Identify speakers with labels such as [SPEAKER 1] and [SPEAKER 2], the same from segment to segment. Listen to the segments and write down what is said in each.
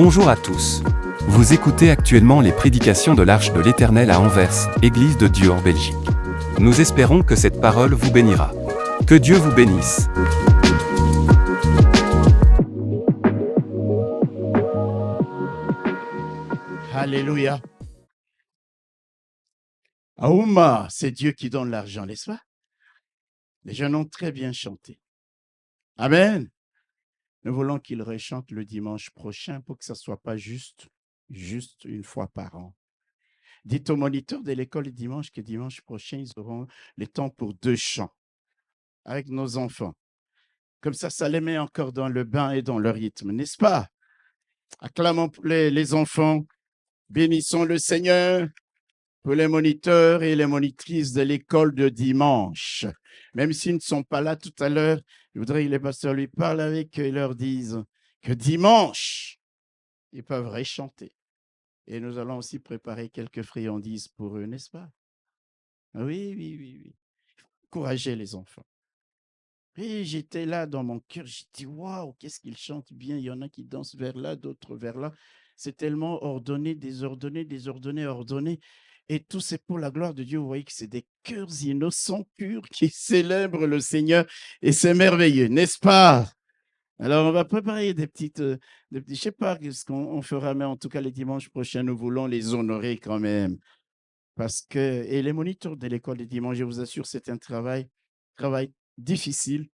[SPEAKER 1] Bonjour à tous. Vous écoutez actuellement les prédications de l'Arche de l'Éternel à Anvers, Église de Dieu en Belgique. Nous espérons que cette parole vous bénira. Que Dieu vous bénisse.
[SPEAKER 2] Alléluia. Aouma, c'est Dieu qui donne l'argent, n'est-ce pas? Les jeunes ont très bien chanté. Amen. Nous voulons qu'ils rechantent le dimanche prochain pour que ça ne soit pas juste une fois par an. Dites aux moniteurs de l'école le dimanche que dimanche prochain, ils auront le temps pour 2 chants avec nos enfants. Comme ça les met encore dans le bain et dans le rythme, n'est-ce pas? Acclamons pour les enfants. Bénissons le Seigneur pour les moniteurs et les monitrices de l'école de dimanche. Même s'ils ne sont pas là tout à l'heure, je voudrais que les pasteurs lui parlent avec eux et leur disent que dimanche, ils peuvent rechanter. Et nous allons aussi préparer quelques friandises pour eux, n'est-ce pas? Oui. Encouragez les enfants. Et j'étais là dans mon cœur, j'ai dit, waouh, qu'est-ce qu'ils chantent bien. Il y en a qui dansent vers là, d'autres vers là. C'est tellement ordonné, désordonné, ordonné. Et tout c'est pour la gloire de Dieu. Vous voyez que c'est des cœurs innocents, purs, qui célèbrent le Seigneur. Et c'est merveilleux, n'est-ce pas? Alors, on va préparer des petites, je ne sais pas ce qu'on fera, mais en tout cas, les dimanches prochains, nous voulons les honorer quand même. Et les moniteurs de l'école des dimanches, je vous assure, c'est un travail difficile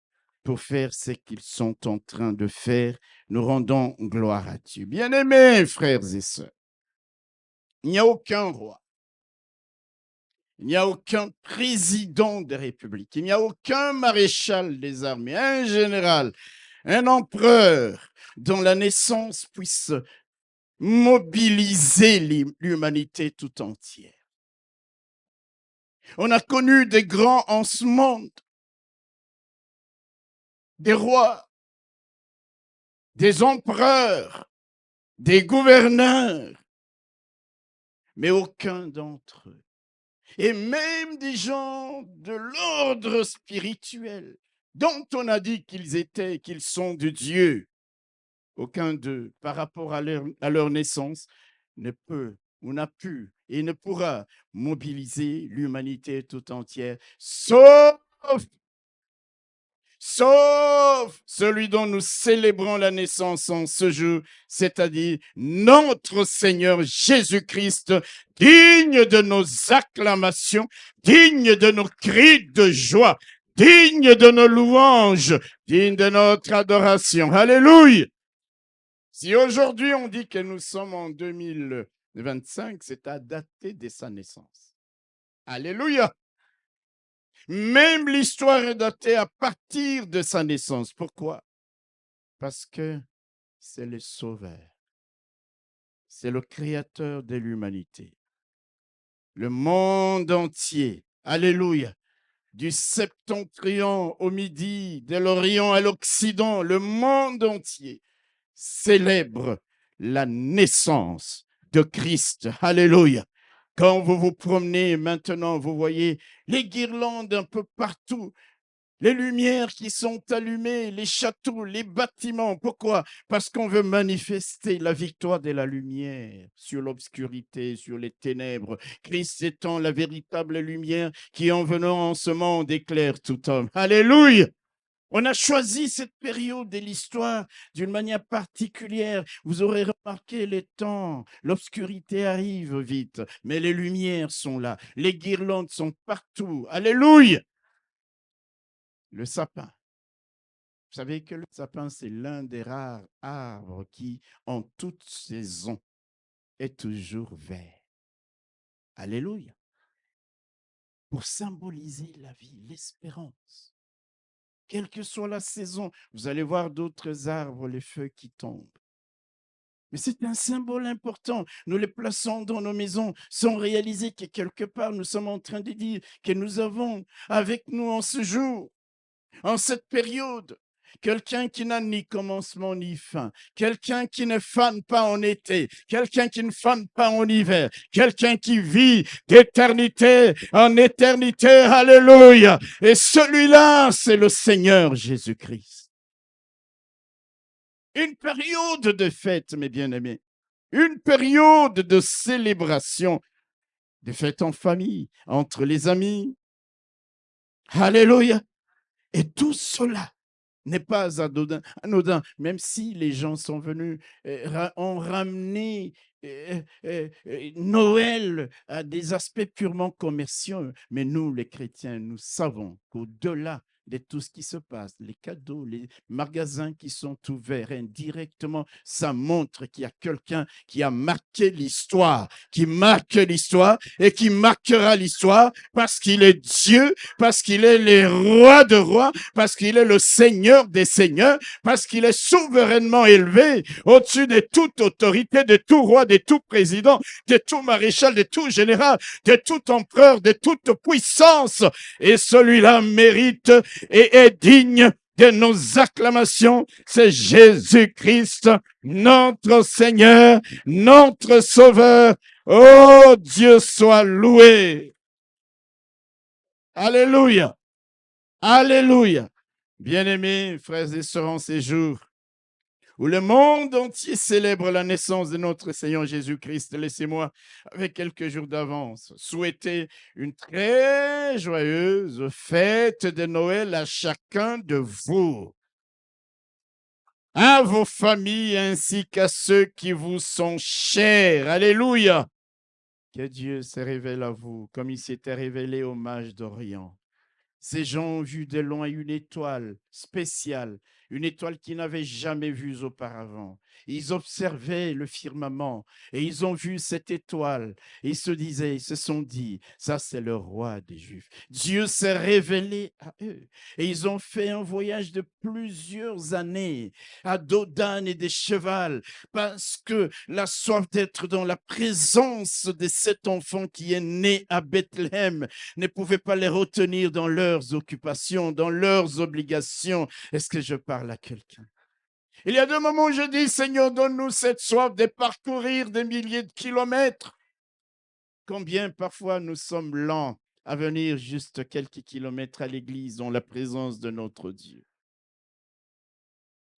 [SPEAKER 2] pour faire ce qu'ils sont en train de faire. Nous rendons gloire à Dieu. Bien-aimés, frères et sœurs, il n'y a aucun roi, il n'y a aucun président de République, il n'y a aucun maréchal des armées, un général, un empereur dont la naissance puisse mobiliser l'humanité tout entière. On a connu des grands en ce monde, des rois, des empereurs, des gouverneurs, mais aucun d'entre eux. Et même des gens de l'ordre spirituel, dont on a dit qu'ils sont de Dieu, aucun d'eux, par rapport à leur naissance, ne peut ou n'a pu et ne pourra mobiliser l'humanité tout entière, sauf celui dont nous célébrons la naissance en ce jour, c'est-à-dire notre Seigneur Jésus-Christ, digne de nos acclamations, digne de nos cris de joie, digne de nos louanges, digne de notre adoration. Alléluia! Si aujourd'hui on dit que nous sommes en 2025, c'est à dater de sa naissance. Alléluia! Même l'histoire est datée à partir de sa naissance. Pourquoi? Parce que c'est le Sauveur. C'est le Créateur de l'humanité. Le monde entier, alléluia, du septentrion au midi, de l'Orient à l'Occident, le monde entier célèbre la naissance de Christ. Alléluia. Quand vous vous promenez maintenant, vous voyez les guirlandes un peu partout, les lumières qui sont allumées, les châteaux, les bâtiments. Pourquoi? Parce qu'on veut manifester la victoire de la lumière sur l'obscurité, sur les ténèbres. Christ étant la véritable lumière qui, en venant en ce monde, éclaire tout homme. Alléluia! On a choisi cette période de l'histoire d'une manière particulière. Vous aurez remarqué les temps, l'obscurité arrive vite, mais les lumières sont là, les guirlandes sont partout. Alléluia! Le sapin. Vous savez que le sapin, c'est l'un des rares arbres qui, en toute saison, est toujours vert. Alléluia! Pour symboliser la vie, l'espérance. Quelle que soit la saison, vous allez voir d'autres arbres, les feuilles qui tombent. Mais c'est un symbole important. Nous les plaçons dans nos maisons sans réaliser que quelque part, nous sommes en train de dire que nous avons avec nous en ce jour, en cette période, quelqu'un qui n'a ni commencement ni fin, quelqu'un qui ne fane pas en été, quelqu'un qui ne fane pas en hiver, quelqu'un qui vit d'éternité en éternité. Alléluia! Et celui-là, c'est le Seigneur Jésus-Christ. Une période de fête, mes bien-aimés. Une période de célébration, de fête en famille, entre les amis. Alléluia. Et tout cela n'est pas anodin, même si les gens sont venus, ont ramené Noël à des aspects purement commerciaux. Mais nous, les chrétiens, nous savons qu'au-delà de tout ce qui se passe, les cadeaux, les magasins qui sont ouverts indirectement, ça montre qu'il y a quelqu'un qui a marqué l'histoire, qui marque l'histoire et qui marquera l'histoire parce qu'il est Dieu, parce qu'il est le roi de rois, parce qu'il est le Seigneur des seigneurs, parce qu'il est souverainement élevé au-dessus de toute autorité, de tout roi, de tout président, de tout maréchal, de tout général, de tout empereur, de toute puissance. Et celui-là mérite et est digne de nos acclamations. C'est Jésus-Christ, notre Seigneur, notre Sauveur. Oh, Dieu soit loué. Alléluia. Alléluia. Bien-aimés, frères et sœurs, en ces jours où le monde entier célèbre la naissance de notre Seigneur Jésus-Christ, laissez-moi, avec quelques jours d'avance, souhaiter une très joyeuse fête de Noël à chacun de vous, à vos familles ainsi qu'à ceux qui vous sont chers. Alléluia. Que Dieu se révèle à vous comme il s'était révélé au mage d'Orient. Ces gens ont vu de loin une étoile spéciale, une étoile qu'ils n'avaient jamais vue auparavant. Ils observaient le firmament et ils ont vu cette étoile. Et ils se sont dit, ça c'est le roi des Juifs. Dieu s'est révélé à eux. Et ils ont fait un voyage de plusieurs années à dos d'âne et des chevals parce que la soif d'être dans la présence de cet enfant qui est né à Bethléem ne pouvait pas les retenir dans leurs occupations, dans leurs obligations. Est-ce que je parle à quelqu'un? Il y a des moments où je dis, Seigneur, donne-nous cette soif de parcourir des milliers de kilomètres. Combien parfois nous sommes lents à venir juste quelques kilomètres à l'église dans la présence de notre Dieu.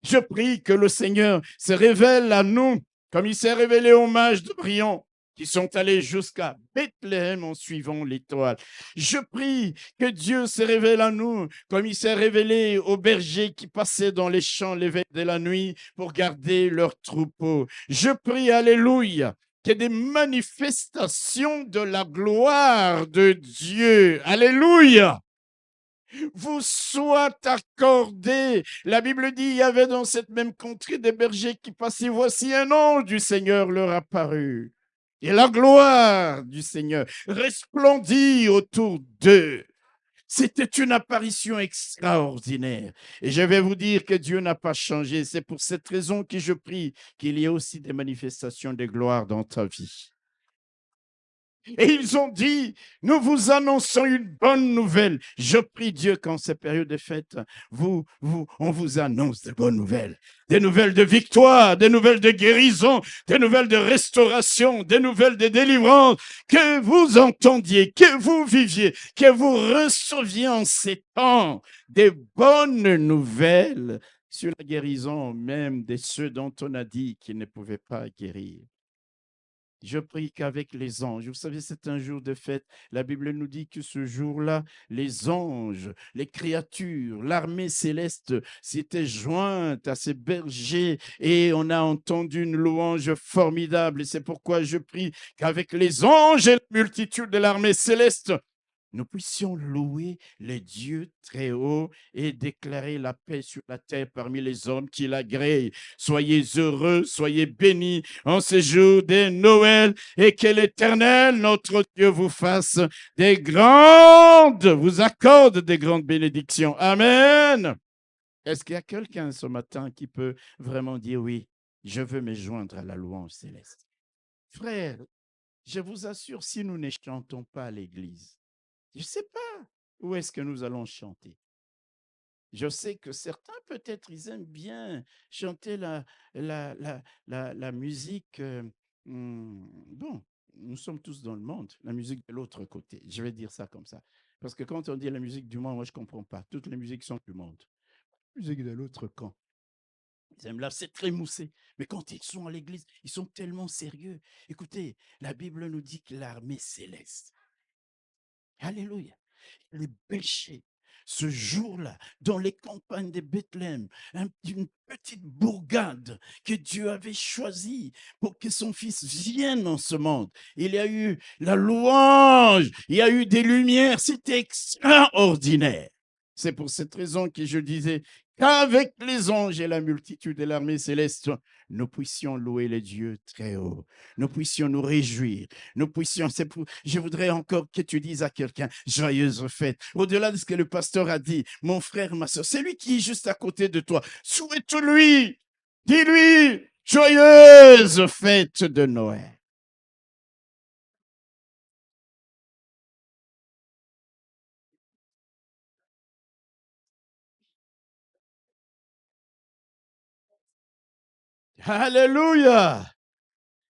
[SPEAKER 2] Je prie que le Seigneur se révèle à nous comme il s'est révélé aux mages d'Orient qui sont allés jusqu'à Bethléem en suivant l'étoile. Je prie que Dieu se révèle à nous comme il s'est révélé aux bergers qui passaient dans les champs l'éveil de la nuit pour garder leurs troupeaux. Je prie, alléluia, qu'il y ait des manifestations de la gloire de Dieu. Alléluia. Vous soit accordé. La Bible dit, il y avait dans cette même contrée des bergers qui passaient. Voici un ange du Seigneur leur apparut. Et la gloire du Seigneur resplendit autour d'eux. C'était une apparition extraordinaire. Et je vais vous dire que Dieu n'a pas changé. C'est pour cette raison que je prie qu'il y ait aussi des manifestations de gloire dans ta vie. Et ils ont dit, nous vous annonçons une bonne nouvelle. Je prie Dieu qu'en ces périodes de fête, on vous annonce de bonnes nouvelles. Des nouvelles de victoire, des nouvelles de guérison, des nouvelles de restauration, des nouvelles de délivrance. Que vous entendiez, que vous viviez, que vous receviez en ces temps des bonnes nouvelles sur la guérison même de ceux dont on a dit qu'ils ne pouvaient pas guérir. Je prie qu'avec les anges, vous savez, c'est un jour de fête. La Bible nous dit que ce jour-là, les anges, les créatures, l'armée céleste s'étaient jointes à ces bergers et on a entendu une louange formidable. Et c'est pourquoi je prie qu'avec les anges et la multitude de l'armée céleste, nous puissions louer les dieux très hauts et déclarer la paix sur la terre parmi les hommes qui l'agréent. Soyez heureux, soyez bénis en ce jour de Noël et que l'Éternel, notre Dieu, vous fasse vous accorde des grandes bénédictions. Amen. Est-ce qu'il y a quelqu'un ce matin qui peut vraiment dire oui, je veux me joindre à la louange céleste? Frère, je vous assure, si nous ne chantons pas à l'église, je ne sais pas où est-ce que nous allons chanter. Je sais que certains, peut-être, ils aiment bien chanter la musique. Bon, nous sommes tous dans le monde, la musique de l'autre côté. Je vais dire ça comme ça. Parce que quand on dit la musique du monde, moi, je ne comprends pas. Toutes les musiques sont du monde. Musique de l'autre camp. Ils aiment là, c'est très moussé. Mais quand ils sont à l'église, ils sont tellement sérieux. Écoutez, la Bible nous dit que l'armée céleste, alléluia, les péchés, ce jour-là, dans les campagnes de Bethléem, une petite bourgade que Dieu avait choisie pour que son fils vienne dans ce monde. Il y a eu la louange, il y a eu des lumières, c'était extraordinaire. C'est pour cette raison que je disais qu'avec les anges et la multitude de l'armée céleste, nous puissions louer les dieux très haut, nous puissions nous réjouir, nous puissions, je voudrais encore que tu dises à quelqu'un, joyeuse fête. Au-delà de ce que le pasteur a dit, mon frère, ma soeur, c'est lui qui est juste à côté de toi. Souhaite-lui, dis-lui, joyeuse fête de Noël. Alléluia.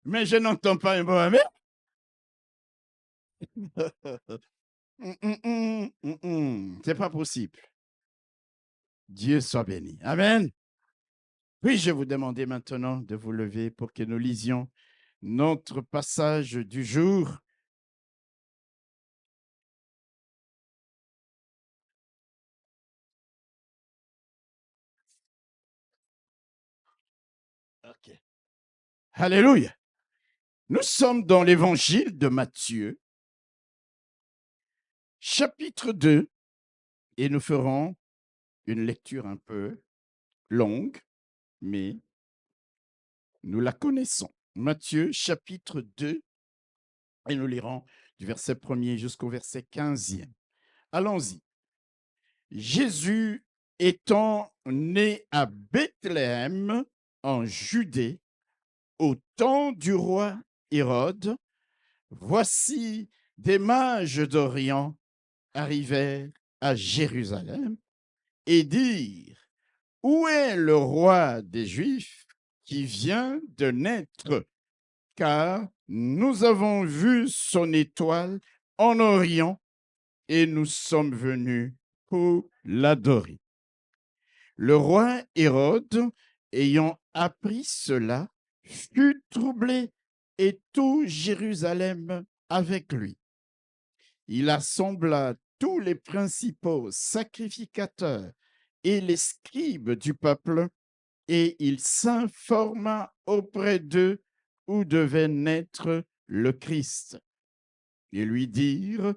[SPEAKER 2] Mais je n'entends pas un mot, amen. C'est pas possible. Dieu soit béni. Amen. Puis-je vous demander maintenant de vous lever pour que nous lisions notre passage du jour. OK. Alléluia. Nous sommes dans l'évangile de Matthieu, chapitre 2, et nous ferons une lecture un peu longue, mais nous la connaissons. Matthieu, chapitre 2, et nous lirons du verset 1er jusqu'au verset 15e. Allons-y. Jésus étant né à Bethléem, en Judée, au temps du roi Hérode, voici des mages d'Orient arrivèrent à Jérusalem et dirent, où est le roi des Juifs qui vient de naître? Car nous avons vu son étoile en Orient et nous sommes venus pour l'adorer. Le roi Hérode, ayant appris cela, fut troublé et tout Jérusalem avec lui. Il assembla tous les principaux sacrificateurs et les scribes du peuple, et il s'informa auprès d'eux où devait naître le Christ. Ils lui dirent,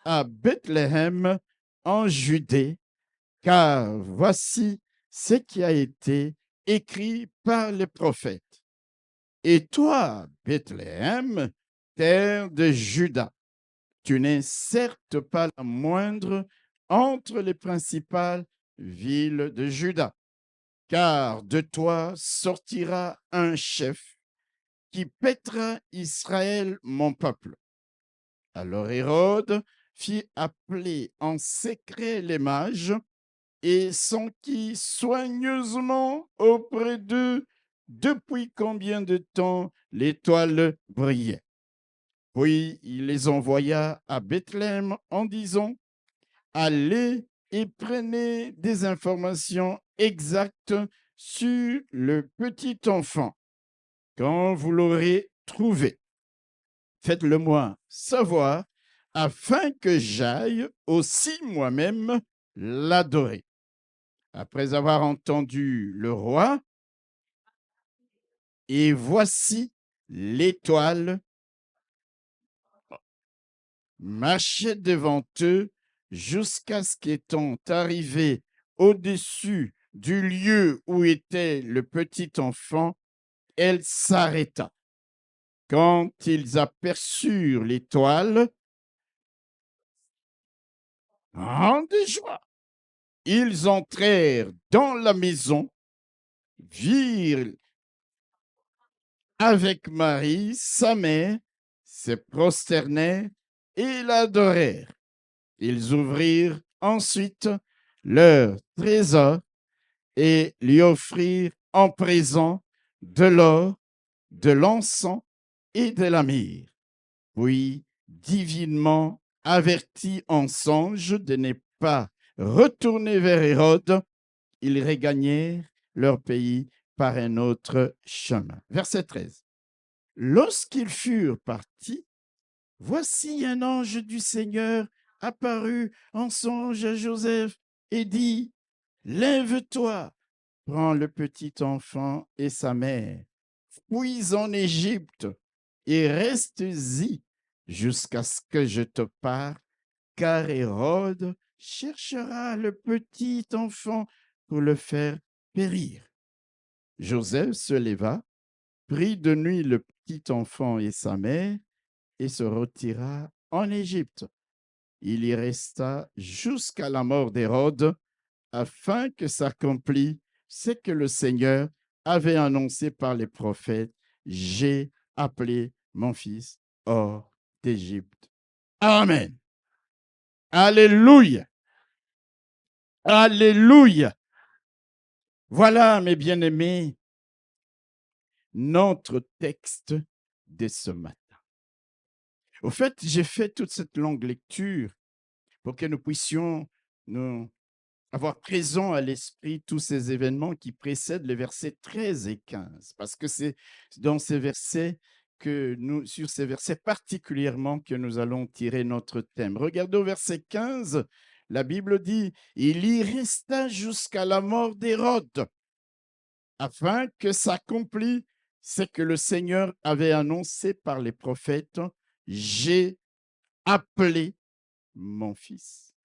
[SPEAKER 2] à Bethléem, en Judée, car voici ce qui a été écrit par les prophètes. Et toi, Bethléem, terre de Juda, tu n'es certes pas la moindre entre les principales villes de Juda, car de toi sortira un chef qui paîtra Israël, mon peuple. Alors Hérode fit appeler en secret les mages et s'enquit soigneusement auprès d'eux depuis combien de temps l'étoile brillait. Puis il les envoya à Bethléem en disant, allez et prenez des informations exactes sur le petit enfant. Quand vous l'aurez trouvé, faites-le moi savoir afin que j'aille aussi moi-même l'adorer. Après avoir entendu le roi, et voici l'étoile marchait devant eux jusqu'à ce qu'étant arrivé au-dessus du lieu où était le petit enfant, elle s'arrêta. Quand ils aperçurent l'étoile, en de joie, ils entrèrent dans la maison, virent avec Marie, sa mère, se prosternèrent et l'adorèrent. Ils ouvrirent ensuite leur trésor et lui offrirent en présent de l'or, de l'encens et de la myrrhe. Puis, divinement avertis en songe de ne pas retourner vers Hérode, ils regagnèrent leur pays par un autre chemin. Verset 13. Lorsqu'ils furent partis, voici un ange du Seigneur apparut en songe à Joseph et dit, lève-toi, prends le petit enfant et sa mère, fuis en Égypte et reste-y jusqu'à ce que je te parle, car Hérode cherchera le petit enfant pour le faire périr. Joseph se leva, prit de nuit le petit enfant et sa mère et se retira en Égypte. Il y resta jusqu'à la mort d'Hérode, afin que s'accomplisse ce que le Seigneur avait annoncé par les prophètes. J'ai appelé mon fils hors d'Égypte. Amen. Alléluia. Alléluia. Voilà, mes bien-aimés, notre texte de ce matin. Au fait, j'ai fait toute cette longue lecture pour que nous puissions nous avoir présent à l'esprit tous ces événements qui précèdent les versets 13 et 15, parce que c'est dans ces versets sur ces versets particulièrement que nous allons tirer notre thème. Regardez au verset 15, la Bible dit, il y resta jusqu'à la mort d'Hérode, afin que s'accomplisse ce que le Seigneur avait annoncé par les prophètes, j'ai appelé mon fils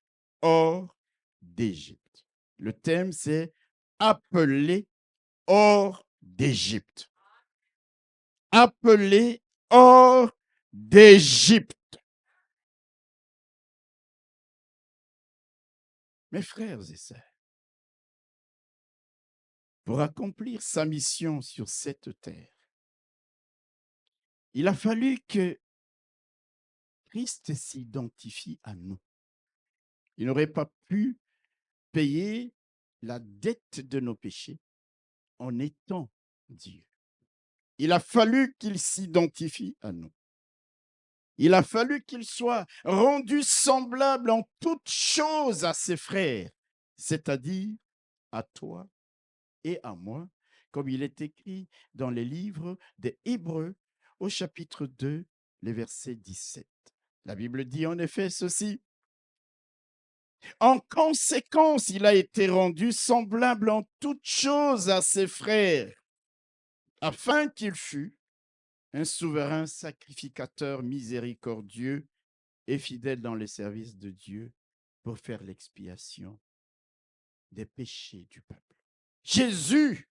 [SPEAKER 2] hors d'Égypte. Le thème, c'est appelé hors d'Égypte. Appelé hors d'Égypte. Mes frères et sœurs, pour accomplir sa mission sur cette terre, il a fallu que Christ s'identifie à nous. Il n'aurait pas pu payer la dette de nos péchés en étant Dieu. Il a fallu qu'il s'identifie à nous. Il a fallu qu'il soit rendu semblable en toutes choses à ses frères, c'est-à-dire à toi et à moi, comme il est écrit dans les livres des Hébreux au chapitre 2, les versets 17. La Bible dit en effet ceci. En conséquence, il a été rendu semblable en toutes choses à ses frères, afin qu'il fût un souverain sacrificateur miséricordieux et fidèle dans les services de Dieu pour faire l'expiation des péchés du peuple. Jésus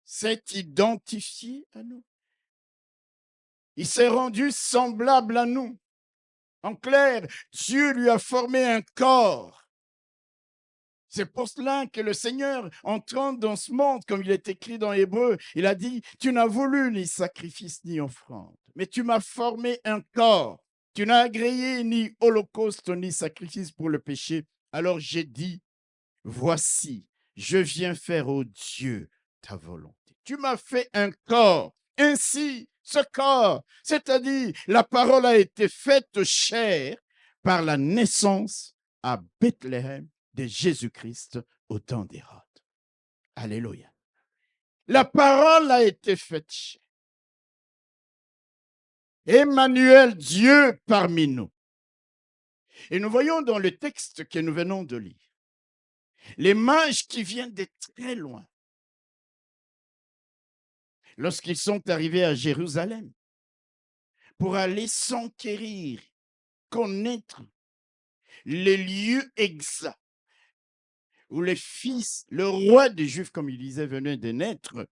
[SPEAKER 2] s'est identifié à nous. Il s'est rendu semblable à nous. En clair, Dieu lui a formé un corps. C'est pour cela que le Seigneur, entrant dans ce monde, comme il est écrit dans Hébreu, il a dit, tu n'as voulu ni sacrifice ni offrande, mais tu m'as formé un corps. Tu n'as agréé ni holocauste ni sacrifice pour le péché. Alors j'ai dit, voici, je viens faire, ô Dieu, ta volonté. Tu m'as fait un corps. Ainsi, ce corps, c'est-à-dire la parole a été faite chair par la naissance à Bethléem de Jésus-Christ au temps d'Hérode. Alléluia. La parole a été faite chair. Emmanuel, Dieu parmi nous. Et nous voyons dans le texte que nous venons de lire, les mages qui viennent de très loin, lorsqu'ils sont arrivés à Jérusalem, pour aller s'enquérir, connaître les lieux exacts où les fils, le roi des Juifs, comme il disait, venait de naître,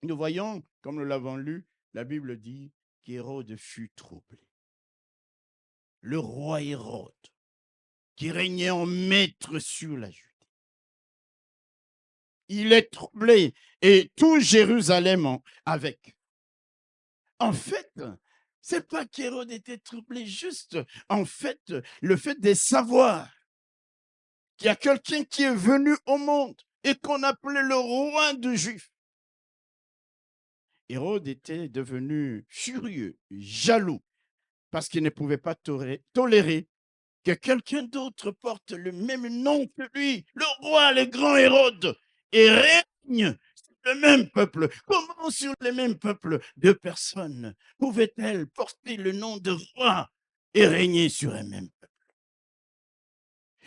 [SPEAKER 2] nous voyons, comme nous l'avons lu, la Bible dit qu'Hérode fut troublé. Le roi Hérode, qui régnait en maître sur la Judée. Il est troublé et tout Jérusalem avec. En fait, c'est pas qu'Hérode était troublé, juste en fait, le fait de savoir qu'il y a quelqu'un qui est venu au monde et qu'on appelait le roi des Juifs. Hérode était devenu furieux, jaloux, parce qu'il ne pouvait pas tolérer que quelqu'un d'autre porte le même nom que lui, le roi, le grand Hérode, et règne le même peuple. Comment sur le même peuple, deux personnes pouvaient-elles porter le nom de roi et régner sur un même peuple?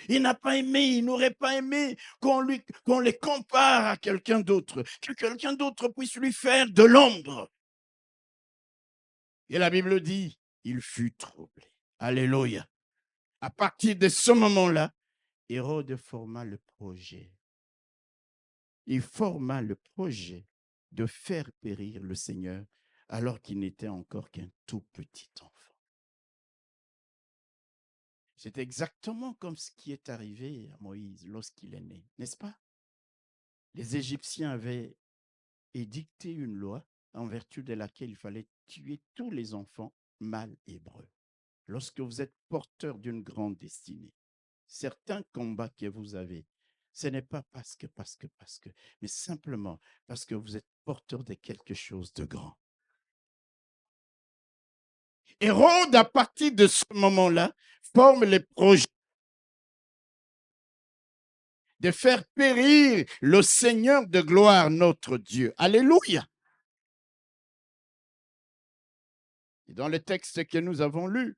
[SPEAKER 2] Il n'a pas aimé, il n'aurait pas aimé qu'on les compare à quelqu'un d'autre, que quelqu'un d'autre puisse lui faire de l'ombre. Et la Bible dit, il fut troublé. Alléluia. À partir de ce moment-là, Hérode forma le projet. Il forma le projet de faire périr le Seigneur alors qu'il n'était encore qu'un tout petit enfant. C'est exactement comme ce qui est arrivé à Moïse lorsqu'il est né, n'est-ce pas? Les Égyptiens avaient édicté une loi en vertu de laquelle il fallait tuer tous les enfants mâles hébreux. Lorsque vous êtes porteur d'une grande destinée, certains combats que vous avez, ce n'est pas parce que, mais simplement parce que vous êtes porteur de quelque chose de grand. Hérode, à partir de ce moment-là, forme les projets de faire périr le Seigneur de gloire, notre Dieu. Alléluia. Et dans le texte que nous avons lu,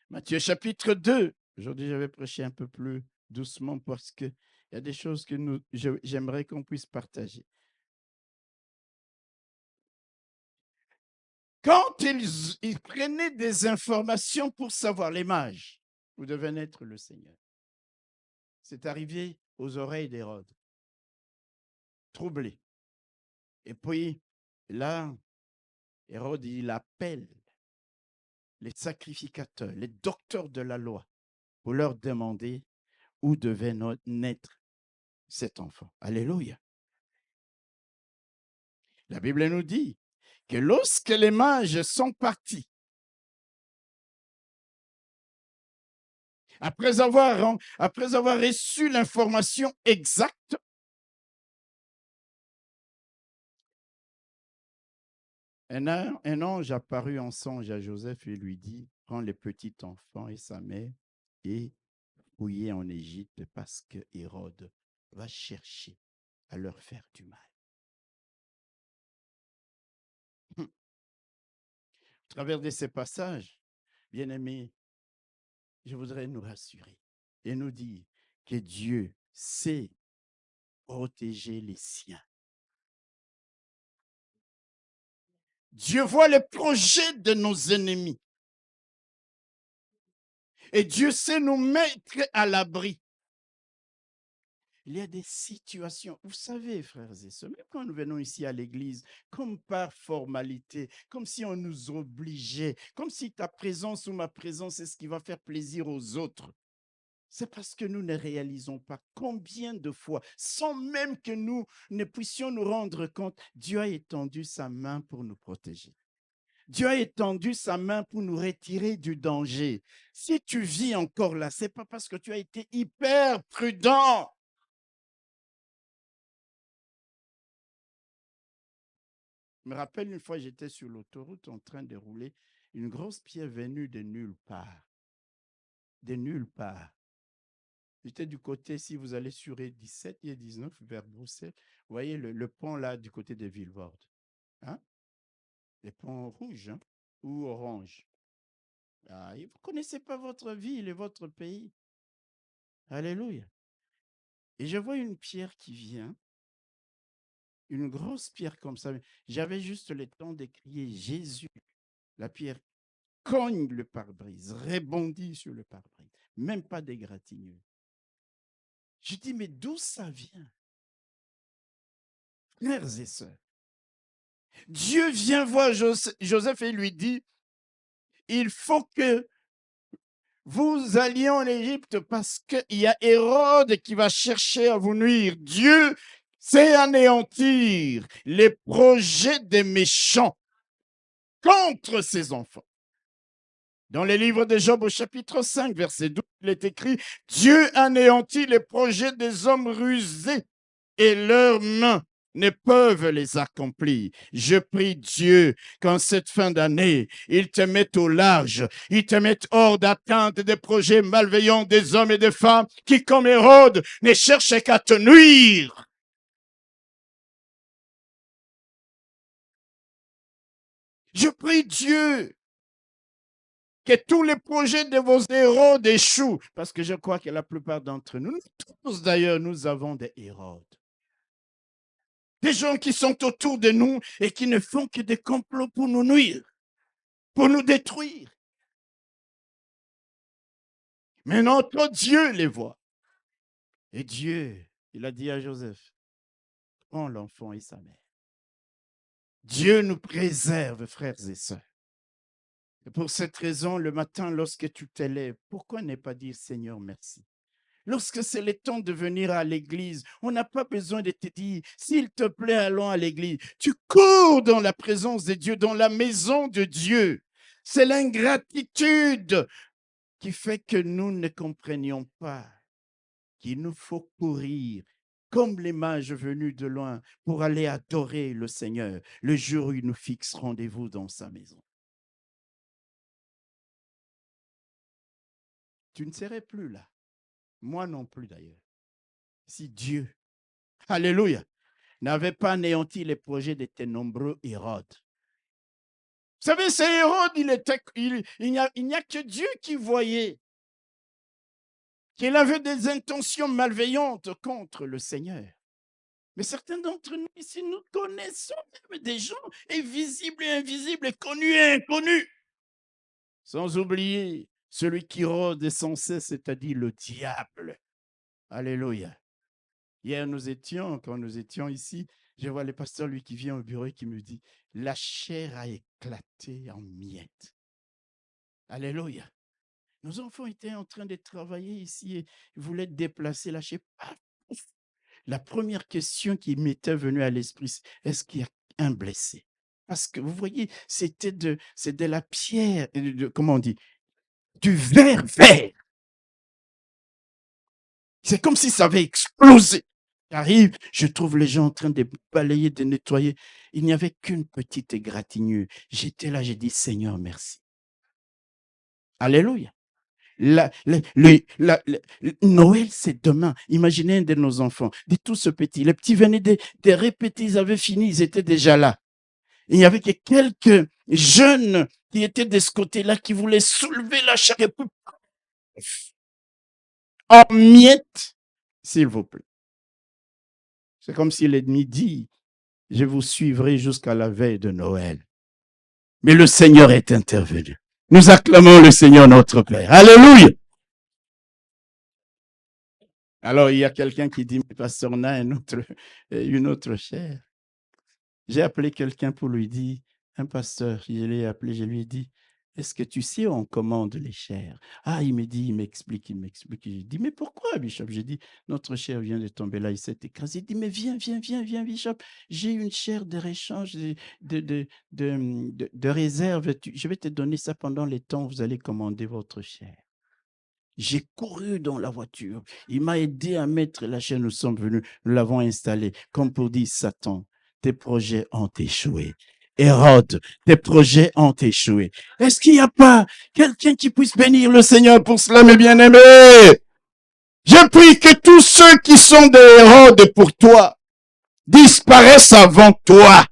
[SPEAKER 2] Matthieu chapitre 2, aujourd'hui j'avais prêché un peu plus doucement parce qu'il y a des choses que j'aimerais qu'on puisse partager. Quand ils prenaient des informations pour savoir les mages, où devait naître le Seigneur, c'est arrivé aux oreilles d'Hérode, troublé. Et puis, là, Hérode, il appelle les sacrificateurs, les docteurs de la loi, pour leur demander où devait naître cet enfant. Alléluia. La Bible nous dit que lorsque les mages sont partis, après avoir reçu l'information exacte, un ange apparut en songe à Joseph et lui dit, prends le petit enfant et sa mère et fouillez en Égypte parce que Hérode va chercher à leur faire du mal. Au travers de ces passages, bien-aimés, je voudrais nous rassurer et nous dire que Dieu sait protéger les siens. Dieu voit les projets de nos ennemis. Et Dieu sait nous mettre à l'abri. Il y a des situations, vous savez, frères et sœurs, même quand nous venons ici à l'église, comme par formalité, comme si on nous obligeait, comme si ta présence ou ma présence est ce qui va faire plaisir aux autres. C'est parce que nous ne réalisons pas combien de fois, sans même que nous ne puissions nous rendre compte, Dieu a étendu sa main pour nous protéger. Dieu a étendu sa main pour nous retirer du danger. Si tu vis encore là, ce n'est pas parce que tu as été hyper prudent. Je me rappelle une fois, j'étais sur l'autoroute en train de rouler, une grosse pierre venue de nulle part. De nulle part. J'étais du côté, si vous allez sur E17 et E19 vers Bruxelles, vous voyez le pont là du côté de Vilvoorde. Hein? Les ponts rouges ou orange. Ah, vous ne connaissez pas votre ville et votre pays. Alléluia. Et je vois une pierre qui vient, une grosse pierre comme ça. J'avais juste le temps de crier Jésus. La pierre cogne le pare-brise, rebondit sur le pare-brise, même pas d'égratignure. Je dis, mais d'où ça vient? Frères et sœurs, Dieu vient voir Joseph et lui dit, il faut que vous alliez en Égypte parce qu'il y a Hérode qui va chercher à vous nuire. Dieu sait anéantir les projets des méchants contre ses enfants. Dans les livres de Job au chapitre 5, verset 12, il est écrit « Dieu anéantit les projets des hommes rusés et leurs mains ne peuvent les accomplir. Je prie Dieu qu'en cette fin d'année, il te mette au large, il te mette hors d'atteinte des projets malveillants des hommes et des femmes qui, comme Hérode, ne cherchaient qu'à te nuire. » Je prie Dieu que tous les projets de vos héros échouent, parce que je crois que la plupart d'entre nous, tous d'ailleurs, nous avons des Hérodes. Des gens qui sont autour de nous et qui ne font que des complots pour nous nuire, pour nous détruire. Mais notre Dieu les voit. Et Dieu, il a dit à Joseph, prends l'enfant et sa mère. Dieu nous préserve, frères et sœurs. Et pour cette raison, le matin, lorsque tu te lèves, pourquoi ne pas dire Seigneur, merci? Lorsque c'est le temps de venir à l'église, on n'a pas besoin de te dire, s'il te plaît, allons à l'église. Tu cours dans la présence de Dieu, dans la maison de Dieu. C'est l'ingratitude qui fait que nous ne comprenions pas qu'il nous faut courir comme les mages venus de loin pour aller adorer le Seigneur le jour où il nous fixe rendez-vous dans sa maison. Tu ne serais plus là. Moi non plus d'ailleurs. Si Dieu, alléluia, n'avait pas anéanti les projets de tes nombreux Hérodes. Vous savez, ces Hérodes, il n'y a que Dieu qui voyait qu'il avait des intentions malveillantes contre le Seigneur. Mais certains d'entre nous ici, nous connaissons même des gens invisibles et invisibles, connus et inconnus. Sans oublier celui qui rôde sans cesse, c'est-à-dire le diable. Alléluia. Hier, quand nous étions ici, je vois le pasteur, lui, qui vient au bureau et qui me dit, la chair a éclaté en miettes. Alléluia. Nos enfants étaient en train de travailler ici et voulaient déplacer la chair. La première question qui m'était venue à l'esprit, c'est, est-ce qu'il y a un blessé? Parce que vous voyez, c'est de la pierre, comment on dit, du verre vert. C'est comme si ça avait explosé. J'arrive, je trouve les gens en train de balayer, de nettoyer. Il n'y avait qu'une petite égratignure. J'étais là, j'ai dit, Seigneur, merci. Alléluia. Noël, c'est demain. Imaginez un de nos enfants, de tout ce petit. Les petits venaient de répéter, ils avaient fini, ils étaient déjà là. Il n'y avait que quelques jeunes qui étaient de ce côté-là, qui voulaient soulever la chair en miettes, s'il vous plaît. C'est comme si l'ennemi dit, je vous suivrai jusqu'à la veille de Noël. Mais le Seigneur est intervenu. Nous acclamons le Seigneur notre Père. Alléluia. Alors, il y a quelqu'un qui dit, mais pasteur, on a une autre chair. J'ai appelé quelqu'un pour lui dire, un pasteur, je l'ai appelé, je lui ai dit, est-ce que tu sais, on commande les chairs? Ah, il me dit, il m'explique. J'ai dit, mais pourquoi, Bishop? J'ai dit, notre chair vient de tomber là, il s'est écrasé. Il dit, mais viens, Bishop. J'ai une chair de réchange, de réserve. Je vais te donner ça pendant les temps où vous allez commander votre chair. J'ai couru dans la voiture. Il m'a aidé à mettre la chair. Nous sommes venus, nous l'avons installée. Comme pour dire, Satan, tes projets ont échoué. Hérode, tes projets ont échoué. Est-ce qu'il n'y a pas quelqu'un qui puisse bénir le Seigneur pour cela, mes bien-aimés? Je prie que tous ceux qui sont des Hérodes pour toi disparaissent avant toi,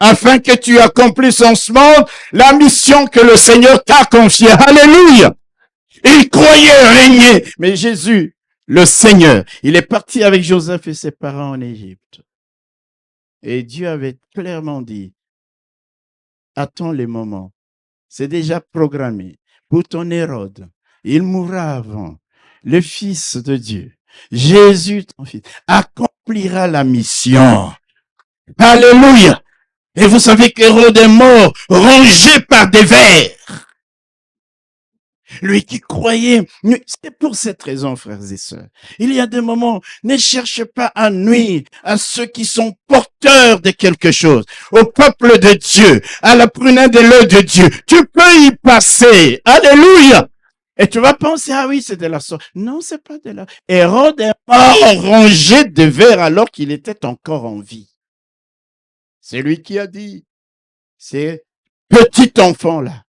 [SPEAKER 2] afin que tu accomplisses en ce monde la mission que le Seigneur t'a confiée. Alléluia! Il croyait régner. Mais Jésus, le Seigneur, il est parti avec Joseph et ses parents en Égypte. Et Dieu avait clairement dit, attends les moments. C'est déjà programmé pour ton Hérode. Il mourra avant. Le Fils de Dieu, Jésus, ton Fils, accomplira la mission. Alléluia. Et vous savez qu'Hérode est mort, rongé par des vers. Lui qui croyait, c'est pour cette raison, frères et sœurs. Il y a des moments, ne cherche pas à nuire à ceux qui sont porteurs de quelque chose, au peuple de Dieu, à la prunelle de l'œil de Dieu. Tu peux y passer. Alléluia. Et tu vas penser, ah oui, c'est de la sorte. Non, c'est pas de la. Hérode est mort, rongé de vers alors qu'il était encore en vie. C'est lui qui a dit, ces petits enfants-là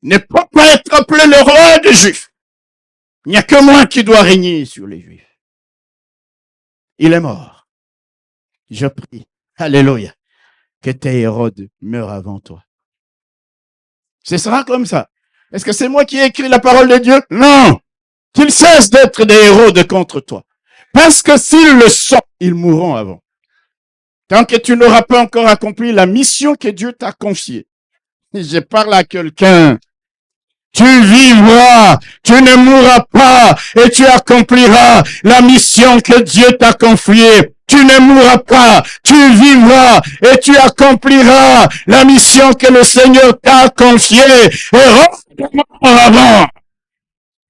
[SPEAKER 2] ne peut pas être appelé le roi des Juifs. Il n'y a que moi qui dois régner sur les Juifs. Il est mort. Je prie. Alléluia. que tes Hérodes meurent avant toi. Ce sera comme ça. Est-ce que c'est moi qui ai écrit la parole de Dieu? Non! Qu'ils cessent d'être des Hérodes contre toi. Parce que s'ils le sont, ils mourront avant. Tant que tu n'auras pas encore accompli la mission que Dieu t'a confiée. Je parle à quelqu'un. Tu vivras, tu ne mourras pas et tu accompliras la mission que Dieu t'a confiée. Tu ne mourras pas, tu vivras et tu accompliras la mission que le Seigneur t'a confiée. Et avant,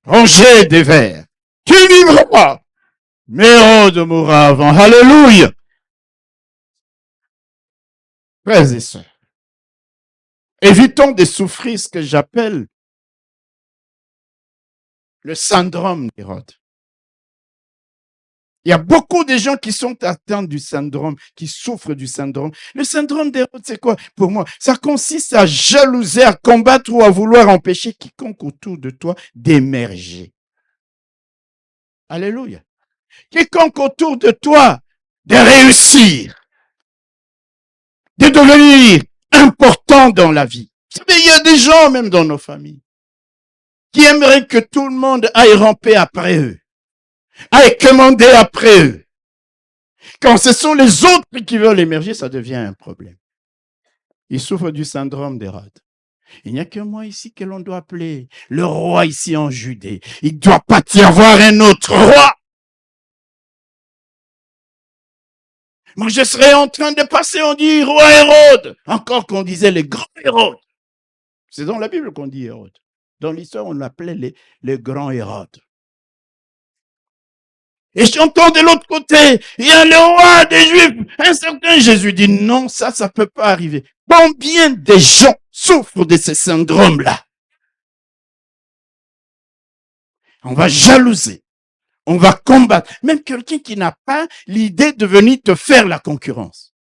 [SPEAKER 2] rangez des vers. Tu vivras, mais Hérode mourra avant. Alléluia. Frères et sœurs, évitons de souffrir ce que j'appelle le syndrome d'Hérode. Il y a beaucoup de gens qui sont atteints du syndrome, qui souffrent du syndrome. Le syndrome d'Hérode, c'est quoi pour moi? Ça consiste à jalouser, à combattre ou à vouloir empêcher quiconque autour de toi d'émerger. Alléluia. Quiconque autour de toi de réussir, de devenir important dans la vie. Vous savez, il y a des gens, même dans nos familles, qui aimeraient que tout le monde aille ramper après eux, aille commander après eux. Quand ce sont les autres qui veulent émerger, ça devient un problème. Ils souffrent du syndrome d'Hérode. Il n'y a que moi ici que l'on doit appeler le roi ici en Judée. Il ne doit pas y avoir un autre roi. Moi, je serais en train de passer, on dit roi Hérode. Encore qu'on disait les grands Hérodes. C'est dans la Bible qu'on dit Hérode. Dans l'histoire, on l'appelait les grands Hérodes. Et j'entends de l'autre côté, il y a le roi des Juifs, un certain Jésus dit non, ça peut pas arriver. Combien de gens souffrent de ce syndrome-là? On va jalouser, on va combattre. Même quelqu'un qui n'a pas l'idée de venir te faire la concurrence.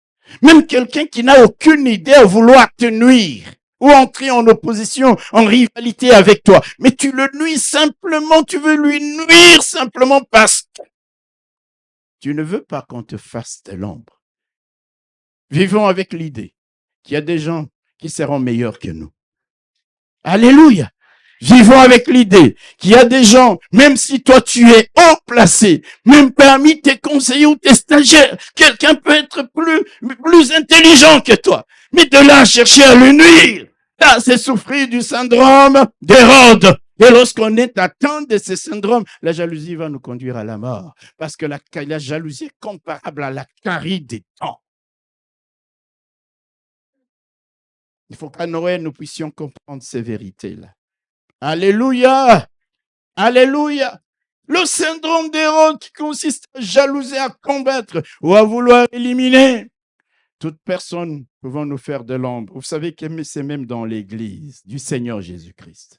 [SPEAKER 2] Même quelqu'un qui n'a aucune idée à vouloir te nuire ou entrer en opposition, en rivalité avec toi. Mais tu le nuis simplement, tu veux lui nuire simplement parce que tu ne veux pas qu'on te fasse de l'ombre. Vivons avec l'idée qu'il y a des gens qui seront meilleurs que nous. Alléluia. Vivons avec l'idée qu'il y a des gens, même si toi tu es haut placé, même parmi tes conseillers ou tes stagiaires, quelqu'un peut être plus intelligent que toi. Mais de là à chercher à le nuire, là c'est souffrir du syndrome d'Hérode. Et lorsqu'on est atteint de ce syndrome, la jalousie va nous conduire à la mort. Parce que la jalousie est comparable à la carie des temps. Il faut qu'à Noël, nous puissions comprendre ces vérités-là. Alléluia! Alléluia! Le syndrome d'Hérode qui consiste à jalouser, à combattre ou à vouloir éliminer toute personne pouvant nous faire de l'ombre. Vous savez que c'est même dans l'Église du Seigneur Jésus-Christ.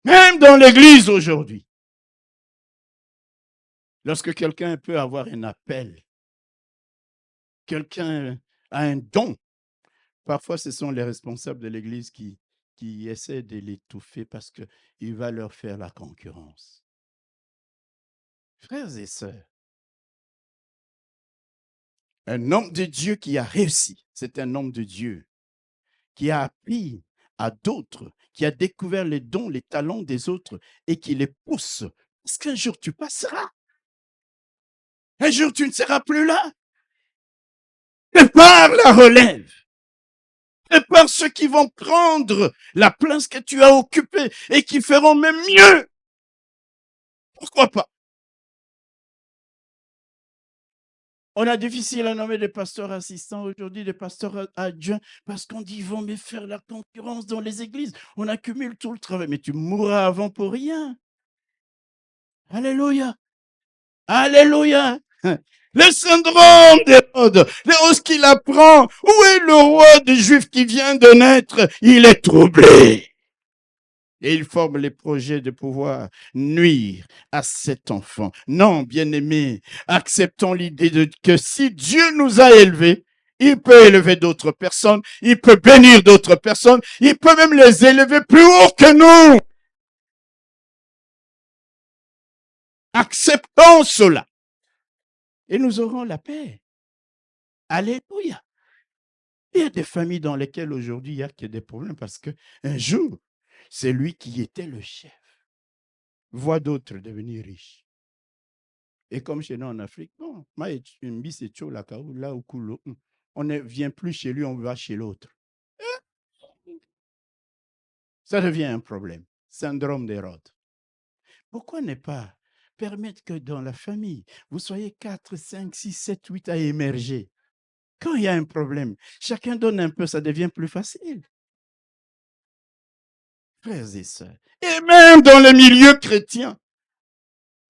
[SPEAKER 2] Même dans l'Église aujourd'hui. Lorsque quelqu'un peut avoir un appel, quelqu'un a un don, parfois ce sont les responsables de l'Église qui essaient de l'étouffer parce qu'il va leur faire la concurrence. Frères et sœurs, un homme de Dieu qui a réussi, c'est un homme de Dieu qui a appris à d'autres, qui a découvert les dons, les talents des autres et qui les pousse. Parce qu'un jour tu passeras. Un jour tu ne seras plus là. Prépare la relève. Prépare ceux qui vont prendre la place que tu as occupée et qui feront même mieux. Pourquoi pas? On a difficile à nommer des pasteurs assistants aujourd'hui, des pasteurs adjoints, parce qu'on dit, ils vont me faire la concurrence dans les églises. On accumule tout le travail, mais tu mourras avant pour rien. Alléluia. Alléluia. Le syndrome d'Hérode, lorsqu'il apprend où est le roi des Juifs qui vient de naître, il est troublé. Et il forme les projets de pouvoir nuire à cet enfant. Non, bien-aimé, acceptons l'idée que si Dieu nous a élevés, il peut élever d'autres personnes, il peut bénir d'autres personnes, il peut même les élever plus haut que nous. Acceptons cela. Et nous aurons la paix. Alléluia. Il y a des familles dans lesquelles aujourd'hui, il y a que des problèmes parce qu'un jour, c'est lui qui était le chef. Voit d'autres devenir riches. Et comme chez nous en Afrique, bon, là où on ne vient plus chez lui, on va chez l'autre. Ça devient un problème. Syndrome d'Hérode. Pourquoi ne pas permettre que dans la famille, vous soyez 4, 5, 6, 7, 8 à émerger? Quand il y a un problème, chacun donne un peu, ça devient plus facile. Frères et sœurs, et même dans le milieu chrétien,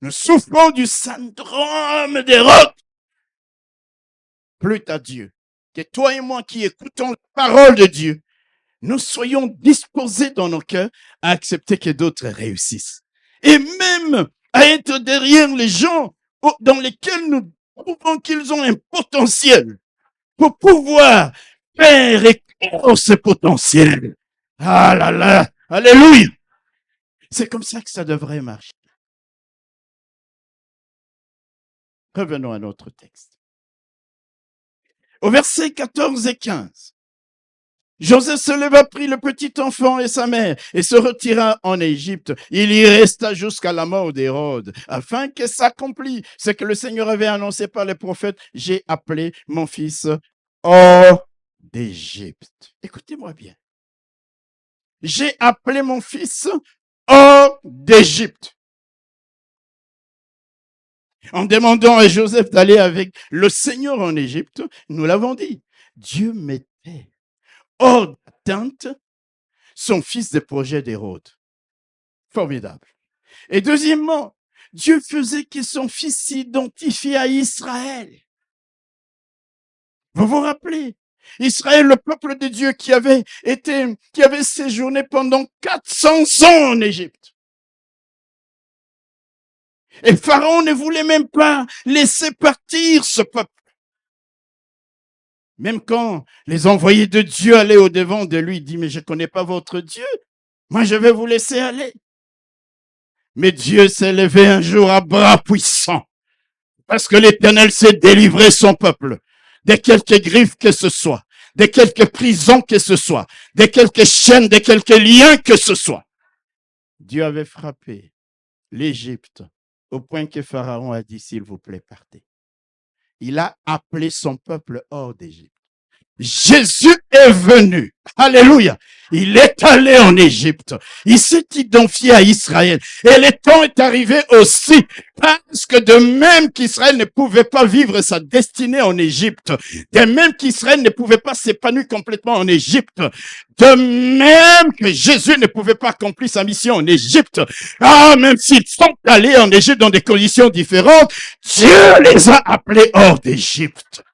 [SPEAKER 2] nous souffrons du syndrome d'Hérode. Plût à Dieu que toi et moi qui écoutons la parole de Dieu, nous soyons disposés dans nos cœurs à accepter que d'autres réussissent. Et même à être derrière les gens dans lesquels nous trouvons qu'ils ont un potentiel pour pouvoir faire éclore ce potentiel. Ah là là, alléluia. C'est comme ça que ça devrait marcher. Revenons à notre texte. Au verset 14 et 15. Joseph se leva, prit le petit enfant et sa mère et se retira en Égypte. Il y resta jusqu'à la mort d'Hérode, afin que s'accomplisse ce que le Seigneur avait annoncé par les prophètes. J'ai appelé mon fils hors d'Égypte. Écoutez-moi bien. J'ai appelé mon fils hors d'Égypte. En demandant à Joseph d'aller avec le Seigneur en Égypte, nous l'avons dit, Dieu mettait hors d'atteinte son fils des projets d'Hérode. Formidable. Et deuxièmement, Dieu faisait que son fils s'identifie à Israël. Vous vous rappelez, Israël, le peuple de Dieu qui avait séjourné pendant 400 ans en Égypte. Et Pharaon ne voulait même pas laisser partir ce peuple. Même quand les envoyés de Dieu allaient au-devant de lui, il dit, mais je ne connais pas votre Dieu. Moi, je vais vous laisser aller. Mais Dieu s'est levé un jour à bras puissants. Parce que l'Éternel s'est délivré son peuple de quelque griffe que ce soit, de quelque prison que ce soit, de quelque chaîne, de quelque lien que ce soit. Dieu avait frappé l'Égypte au point que Pharaon a dit, s'il vous plaît, partez. Il a appelé son peuple hors d'Égypte. Jésus est venu. Alléluia. Il est allé en Égypte. Il s'est identifié à Israël. Et le temps est arrivé aussi. Parce que de même qu'Israël ne pouvait pas vivre sa destinée en Égypte, de même qu'Israël ne pouvait pas s'épanouir complètement en Égypte, de même que Jésus ne pouvait pas accomplir sa mission en Égypte, même s'ils sont allés en Égypte dans des conditions différentes, Dieu les a appelés hors d'Égypte.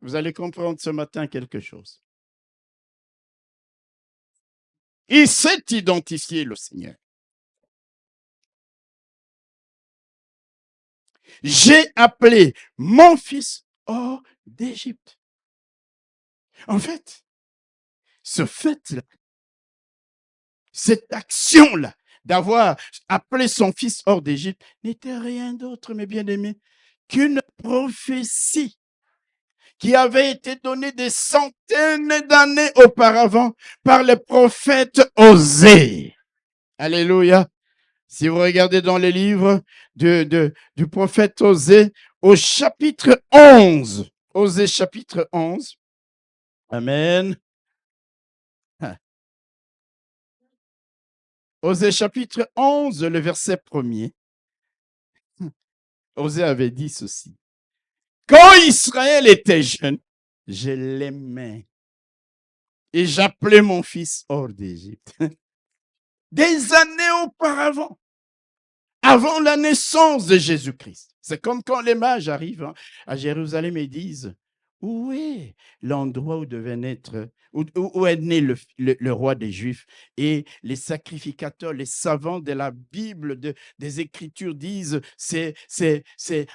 [SPEAKER 2] Vous allez comprendre ce matin quelque chose. Il s'est identifié, le Seigneur. J'ai appelé mon fils hors d'Égypte. En fait, ce fait-là, cette action-là, d'avoir appelé son fils hors d'Égypte, n'était rien d'autre, mes bien-aimés, qu'une prophétie qui avait été donnée des centaines d'années auparavant par le prophète Osée. Alléluia. Si vous regardez dans les livres du prophète Osée, au chapitre 11, Osée chapitre 11, Amen. Osée chapitre 11, le verset 1er, Osée avait dit ceci. Quand Israël était jeune, je l'aimais et j'appelais mon fils hors d'Égypte. Des années auparavant, avant la naissance de Jésus-Christ. C'est comme quand les mages arrivent à Jérusalem et disent, où est l'endroit où devait naître, où est né le roi des Juifs? Et les sacrificateurs, les savants de la Bible, des Écritures disent, c'est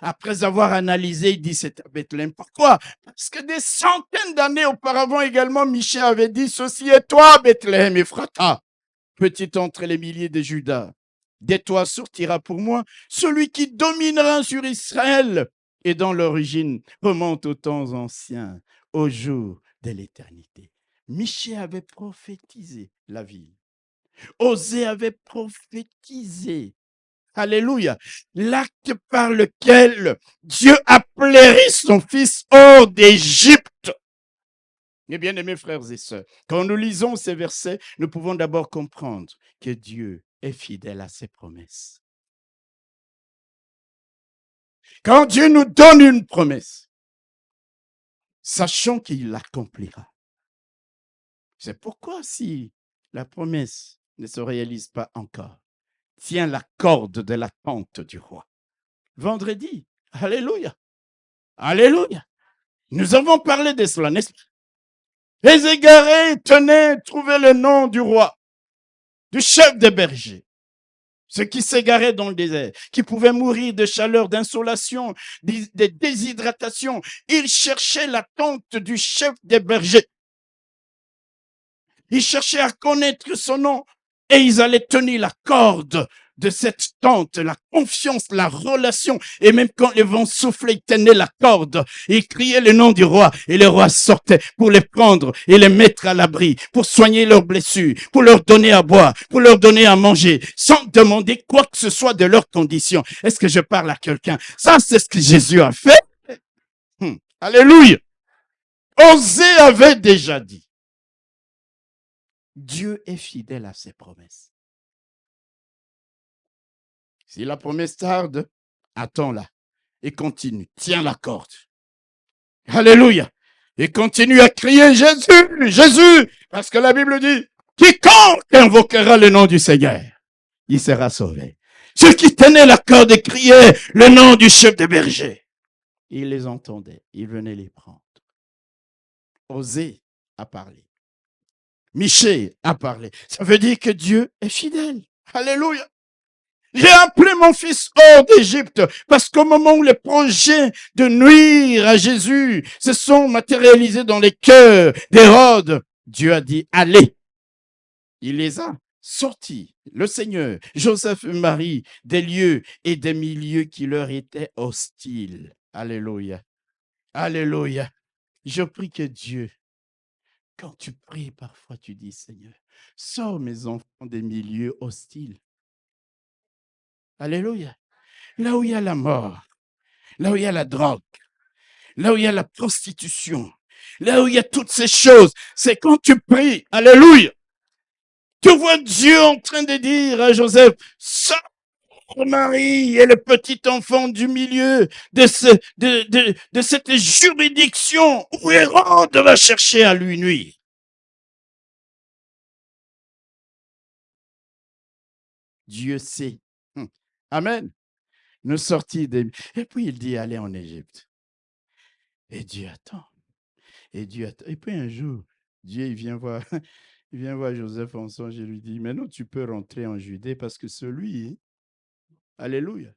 [SPEAKER 2] après avoir analysé, ils disent c'est à Bethléem. Pourquoi? Parce que des centaines d'années auparavant également, Michée avait dit, ceci est toi, Bethléem, Ephrata, petit entre les milliers de Juda. De toi sortira pour moi celui qui dominera sur Israël. et dont l'origine remonte aux temps anciens, au jour de l'éternité. Michée avait prophétisé la ville. Osée avait prophétisé. Alléluia. L'acte par lequel Dieu a plairi son fils hors d'Égypte. Mes bien-aimés frères et sœurs, quand nous lisons ces versets, nous pouvons d'abord comprendre que Dieu est fidèle à ses promesses. Quand Dieu nous donne une promesse, sachons qu'il l'accomplira. C'est pourquoi si la promesse ne se réalise pas encore, tiens la corde de l'attente du roi. Vendredi, alléluia, alléluia. Nous avons parlé de cela, n'est-ce pas? Les égarés tenaient, trouvaient le nom du roi, du chef des bergers. Ceux qui s'égaraient dans le désert, qui pouvaient mourir de chaleur, d'insolation, de déshydratation. Ils cherchaient la tente du chef des bergers. Ils cherchaient à connaître son nom et ils allaient tenir la corde de cette tente, la confiance, la relation. Et même quand les vents soufflaient, ils tenaient la corde. Ils criaient le nom du roi et le roi sortait pour les prendre et les mettre à l'abri, pour soigner leurs blessures, pour leur donner à boire, pour leur donner à manger, sans demander quoi que ce soit de leurs conditions. Est-ce que je parle à quelqu'un? Ça, c'est ce que Jésus a fait. Alléluia. Osée avait déjà dit. Dieu est fidèle à ses promesses. Si la promesse tarde, attends-la et continue. Tiens la corde. Alléluia. Et continue à crier Jésus, Jésus. Parce que la Bible dit, quiconque invoquera le nom du Seigneur, il sera sauvé. Ceux qui tenaient la corde et criaient le nom du chef des bergers, il les entendait. Il venait les prendre. Osée a parlé. Michée a parlé. Ça veut dire que Dieu est fidèle. Alléluia. J'ai appelé mon fils hors d'Égypte parce qu'au moment où les projets de nuire à Jésus se sont matérialisés dans les cœurs d'Hérode, Dieu a dit, allez. Il les a sortis, le Seigneur, Joseph et Marie, des lieux et des milieux qui leur étaient hostiles. Alléluia. Alléluia. Je prie que Dieu, quand tu pries parfois, tu dis, Seigneur, sors mes enfants des milieux hostiles. Alléluia. Là où il y a la mort, là où il y a la drogue, là où il y a la prostitution, là où il y a toutes ces choses, c'est quand tu pries, alléluia, tu vois Dieu en train de dire à Joseph, sors Marie et le petit enfant du milieu de cette juridiction où Hérode va chercher à lui nuire. Dieu sait. Amen. Nous sortis des... Et puis il dit, allez en Égypte. Et Dieu attend. Et Dieu attend. Et puis un jour, Dieu il vient voir Joseph en songe et lui dit, maintenant tu peux rentrer en Judée parce que celui, alléluia,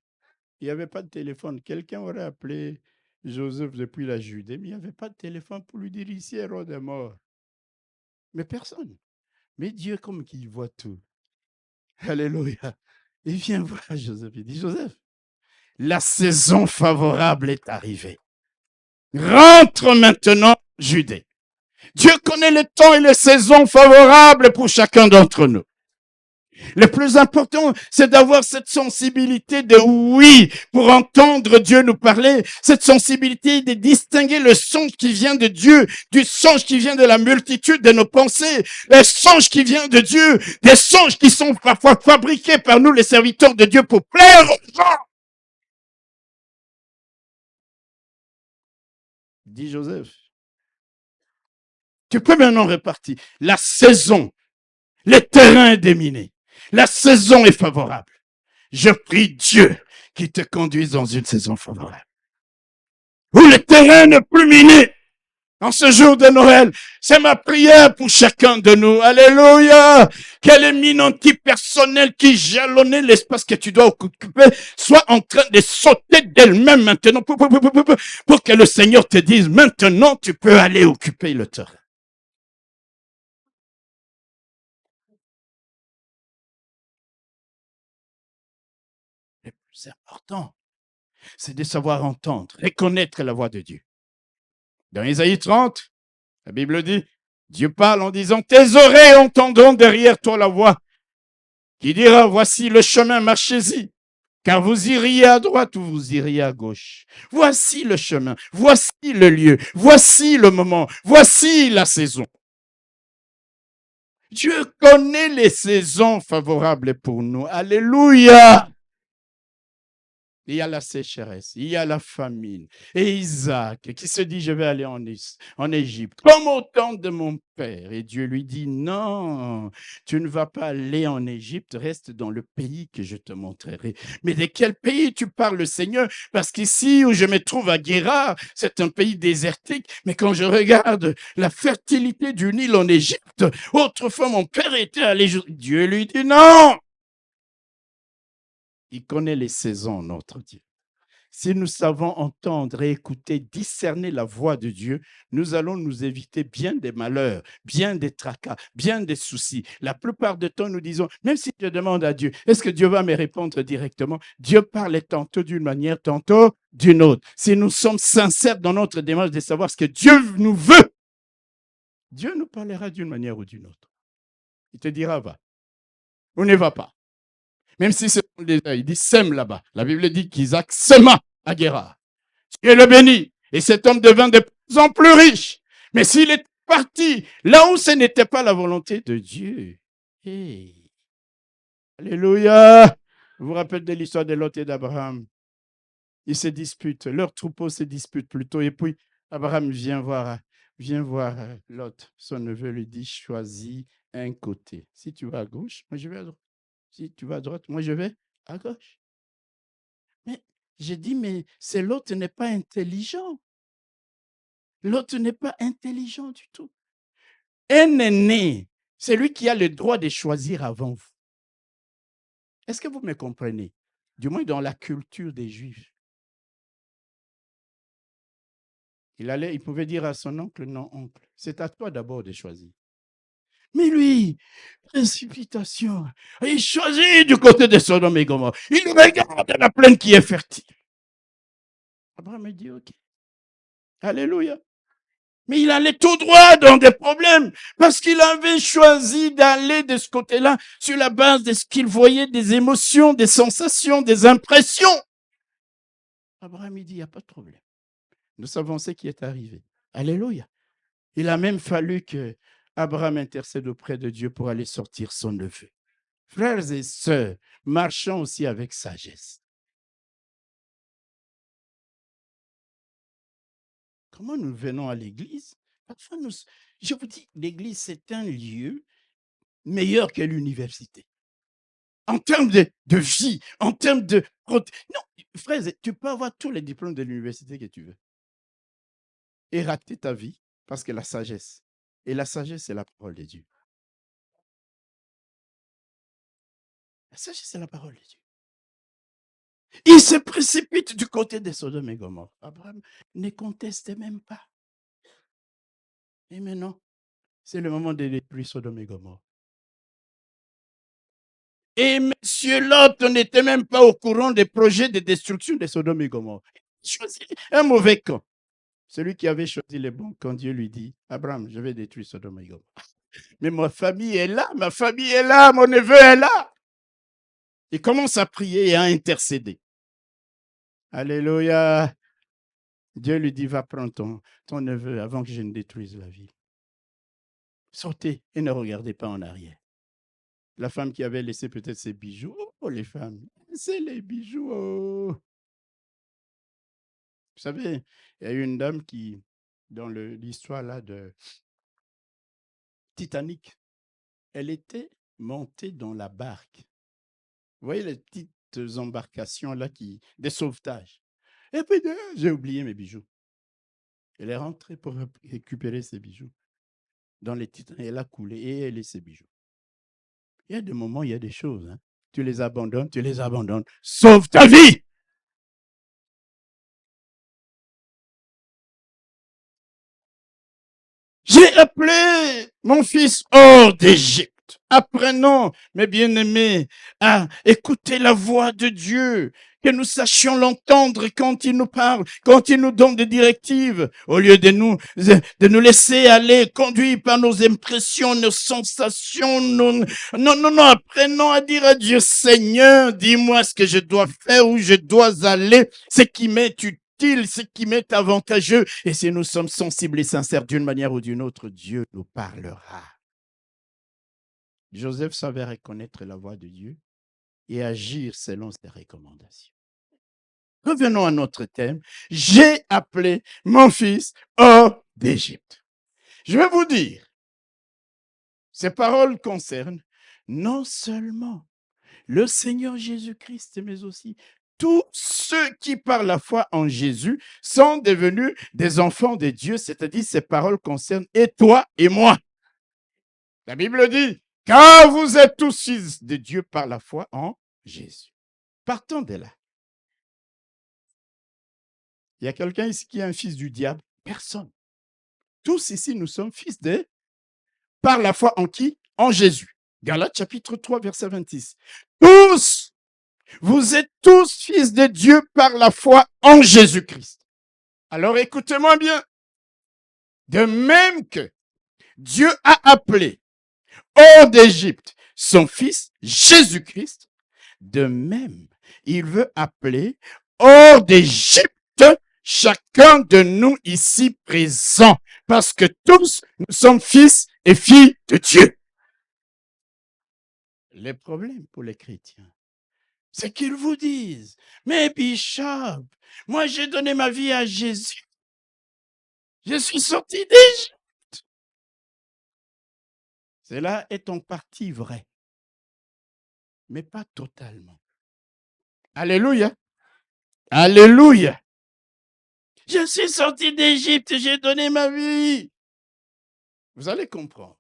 [SPEAKER 2] il n'y avait pas de téléphone. Quelqu'un aurait appelé Joseph depuis la Judée, mais il n'y avait pas de téléphone pour lui dire ici Hérode est mort. Mais personne. Mais Dieu comme qu'il voit tout. Alléluia. Il vient voir Joseph. Il dit, Joseph, la saison favorable est arrivée. Rentre maintenant, Judée. Dieu connaît le temps et les saisons favorables pour chacun d'entre nous. Le plus important, c'est d'avoir cette sensibilité de oui pour entendre Dieu nous parler, cette sensibilité de distinguer le songe qui vient de Dieu du songe qui vient de la multitude de nos pensées, le songe qui vient de Dieu, des songes qui sont parfois fabriqués par nous les serviteurs de Dieu pour plaire aux gens. Dit Joseph, tu peux maintenant repartir. La saison, le terrain est déminé. La saison est favorable. Je prie Dieu qui te conduise dans une saison favorable. Où le terrain n'est plus miné. En ce jour de Noël, c'est ma prière pour chacun de nous. Alléluia. Quelle émine antipersonnelle qui jalonnait l'espace que tu dois occuper soit en train de sauter d'elle-même maintenant pour que le Seigneur te dise maintenant tu peux aller occuper le terrain. Le plus important, c'est de savoir entendre, reconnaître la voix de Dieu. Dans Ésaïe 30, la Bible dit, Dieu parle en disant, tes oreilles entendront derrière toi la voix qui dira, voici le chemin, marchez-y. Car vous iriez à droite ou vous iriez à gauche. Voici le chemin, voici le lieu, voici le moment, voici la saison. Dieu connaît les saisons favorables pour nous. Alléluia. Il y a la sécheresse, il y a la famine. Et Isaac qui se dit, je vais aller en Égypte, comme au temps de mon père. Et Dieu lui dit, non, tu ne vas pas aller en Égypte, reste dans le pays que je te montrerai. Mais de quel pays tu parles, Seigneur? Parce qu'ici où je me trouve à Guérar, c'est un pays désertique. Mais quand je regarde la fertilité du Nil en Égypte, autrefois mon père était allé. Dieu lui dit, non! Il connaît les saisons, notre Dieu. Si nous savons entendre et écouter, discerner la voix de Dieu, nous allons nous éviter bien des malheurs, bien des tracas, bien des soucis. La plupart du temps, nous disons, même si je demande à Dieu, est-ce que Dieu va me répondre directement? Dieu parle tantôt d'une manière, tantôt d'une autre. Si nous sommes sincères dans notre démarche de savoir ce que Dieu nous veut, Dieu nous parlera d'une manière ou d'une autre. Il te dira, va, ou ne va pas. Même si c'est il dit sème là-bas. La Bible dit qu'Isaac sema à Guérar. Dieu le bénit. Et cet homme devint de plus en plus riche. Mais s'il est parti là où ce n'était pas la volonté de Dieu. Hey. Alléluia. Vous vous rappelez de l'histoire de Lot et d'Abraham. Ils se disputent. Leur troupeau se dispute plutôt. Et puis Abraham vient voir Lot. Son neveu lui dit, choisis un côté. Si tu vas à gauche, moi je vais à droite. Si tu vas à droite, moi je vais à gauche. Mais j'ai dit, mais c'est l'autre n'est pas intelligent. L'autre n'est pas intelligent du tout. Un aîné, c'est lui qui a le droit de choisir avant vous. Est-ce que vous me comprenez? Du moins dans la culture des Juifs. Il pouvait dire à son oncle, non, oncle, c'est à toi d'abord de choisir. Mais lui, précipitation, il choisit du côté de Sodome et Gomorrhe. Il regarde la plaine qui est fertile. Abraham me dit, ok. Alléluia. Mais il allait tout droit dans des problèmes parce qu'il avait choisi d'aller de ce côté-là sur la base de ce qu'il voyait, des émotions, des sensations, des impressions. Abraham, il dit, il n'y a pas de problème. Nous savons ce qui est arrivé. Alléluia. Il a même fallu que Abraham intercède auprès de Dieu pour aller sortir son neveu. Frères et sœurs, marchons aussi avec sagesse. Comment nous venons à l'église? Parfois, je vous dis, l'église, c'est un lieu meilleur que l'université. En termes de vie, en termes de... Non, frère, tu peux avoir tous les diplômes de l'université que tu veux. Et rater ta vie parce que la sagesse. Et la sagesse, c'est la parole de Dieu. La sagesse, c'est la parole de Dieu. Il se précipite du côté de Sodome et Gomorrhe. Abraham ne conteste même pas. Et maintenant, c'est le moment de détruire Sodome et Gomorrhe. Et M. Lot n'était même pas au courant des projets de destruction de Sodome et Gomorrhe. Il a choisi un mauvais camp. Celui qui avait choisi le bon camp, Dieu lui dit, Abraham, je vais détruire Sodome et Gomorrhe. Mais ma famille est là, mon neveu est là. Il commence à prier et à intercéder. Alléluia. Dieu lui dit, va prendre ton neveu avant que je ne détruise la ville. Sortez et ne regardez pas en arrière. La femme qui avait laissé peut-être ses bijoux. Oh, les femmes, c'est les bijoux. Oh. Vous savez, il y a eu une dame qui, dans l'histoire là de Titanic, elle était montée dans la barque. Vous voyez les petites embarcations là des sauvetages. Et puis, j'ai oublié mes bijoux. Elle est rentrée pour récupérer ses bijoux. Dans les Titanic, elle a coulé et elle a ses bijoux. Il y a des moments, il y a des choses. Hein. Tu les abandonnes. Sauve ta vie! J'ai appelé mon fils hors d'Égypte. Apprenons, mes bien-aimés, à écouter la voix de Dieu, que nous sachions l'entendre quand il nous parle, quand il nous donne des directives, au lieu de nous laisser aller, conduits par nos impressions, nos sensations. Non, apprenons à dire à Dieu, Seigneur, dis-moi ce que je dois faire, où je dois aller, ce qui m'est utile, ce qui m'est avantageux. Et si nous sommes sensibles et sincères d'une manière ou d'une autre, Dieu nous parlera. Joseph savait reconnaître la voix de Dieu et agir selon ses recommandations. Revenons à notre thème. J'ai appelé mon fils hors d'Égypte. Je vais vous dire, ces paroles concernent non seulement le Seigneur Jésus-Christ, mais aussi tous ceux qui, par la foi en Jésus, sont devenus des enfants de Dieu, c'est-à-dire ces paroles concernent et toi et moi. La Bible dit, car vous êtes tous fils de Dieu par la foi en Jésus. Partons de là. Il y a quelqu'un ici qui est un fils du diable? Personne. Tous ici, nous sommes fils de, par la foi en qui? En Jésus. Galates chapitre 3, verset 26. Tous, vous êtes tous fils de Dieu par la foi en Jésus-Christ. Alors écoutez-moi bien. De même que Dieu a appelé hors d'Égypte son fils Jésus-Christ, de même, il veut appeler hors d'Égypte chacun de nous ici présents, parce que tous nous sommes fils et filles de Dieu. Les problèmes pour les chrétiens, c'est qu'ils vous disent, mais Bishop, moi j'ai donné ma vie à Jésus. Je suis sorti d'Égypte. Cela est en partie vrai, mais pas totalement. Alléluia. Alléluia. Je suis sorti d'Égypte, j'ai donné ma vie. Vous allez comprendre.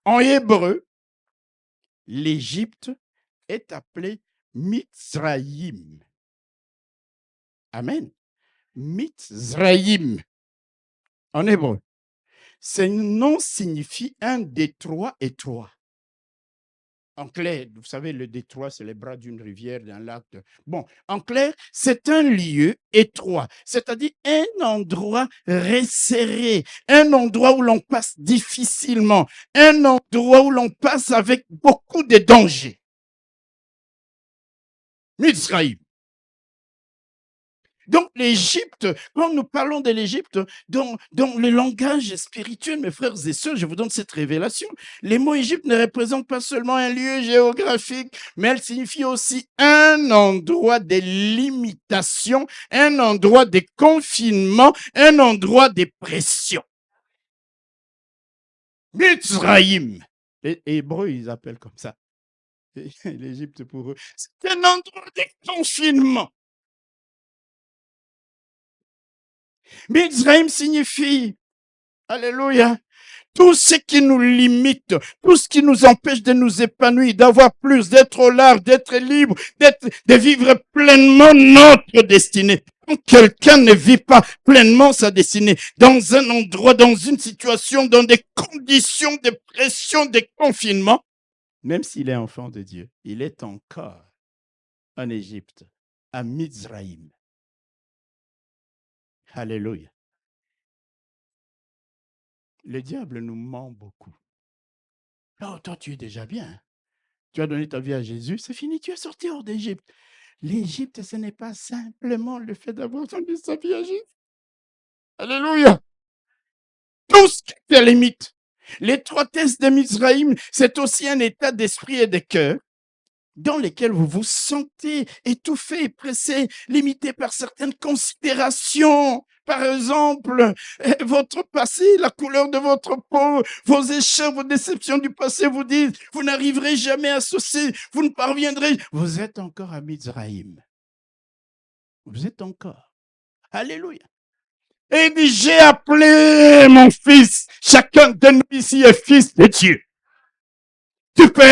[SPEAKER 2] En hébreu, l'Égypte est appelée Mitzraïm. Amen. Mitzraïm. En hébreu. Ce nom signifie un détroit étroit. En clair, vous savez, le détroit, c'est les bras d'une rivière, d'un lac. Bon, en clair, c'est un lieu étroit, c'est-à-dire un endroit resserré, un endroit où l'on passe difficilement, un endroit où l'on passe avec beaucoup de dangers. Mitzraïm. Donc, l'Égypte, quand nous parlons de l'Égypte, dans le langage spirituel, mes frères et sœurs, je vous donne cette révélation. Les mots Égypte ne représentent pas seulement un lieu géographique, mais elles signifient aussi un endroit de limitation, un endroit de confinement, un endroit de pression. Mitzraïm. Les Hébreux, ils appellent comme ça. L'Égypte pour eux, c'est un endroit de confinement. Mitzraïm signifie, alléluia, tout ce qui nous limite, tout ce qui nous empêche de nous épanouir, d'avoir plus, d'être au large, d'être libre, de vivre pleinement notre destinée. Quand quelqu'un ne vit pas pleinement sa destinée, dans un endroit, dans une situation, dans des conditions de pression, de confinement, même s'il est enfant de Dieu, il est encore en Égypte, à Mitzraïm. Alléluia. Le diable nous ment beaucoup. Oh, toi, tu es déjà bien. Tu as donné ta vie à Jésus, c'est fini, tu es sorti hors d'Égypte. L'Égypte, ce n'est pas simplement le fait d'avoir donné sa vie à Jésus. Alléluia. Tout ce qui te limite. L'étroitesse de Mizraïm, c'est aussi un état d'esprit et de cœur dans lesquels vous vous sentez étouffé, pressé, limité par certaines considérations. Par exemple, votre passé, la couleur de votre peau, vos échecs, vos déceptions du passé vous disent, vous n'arriverez jamais à ceci, vous ne parviendrez. Vous êtes encore à Mizraïm. Vous êtes encore. Alléluia. Et il dit, j'ai appelé mon fils. Chacun de nous ici est fils de Dieu. Tu peux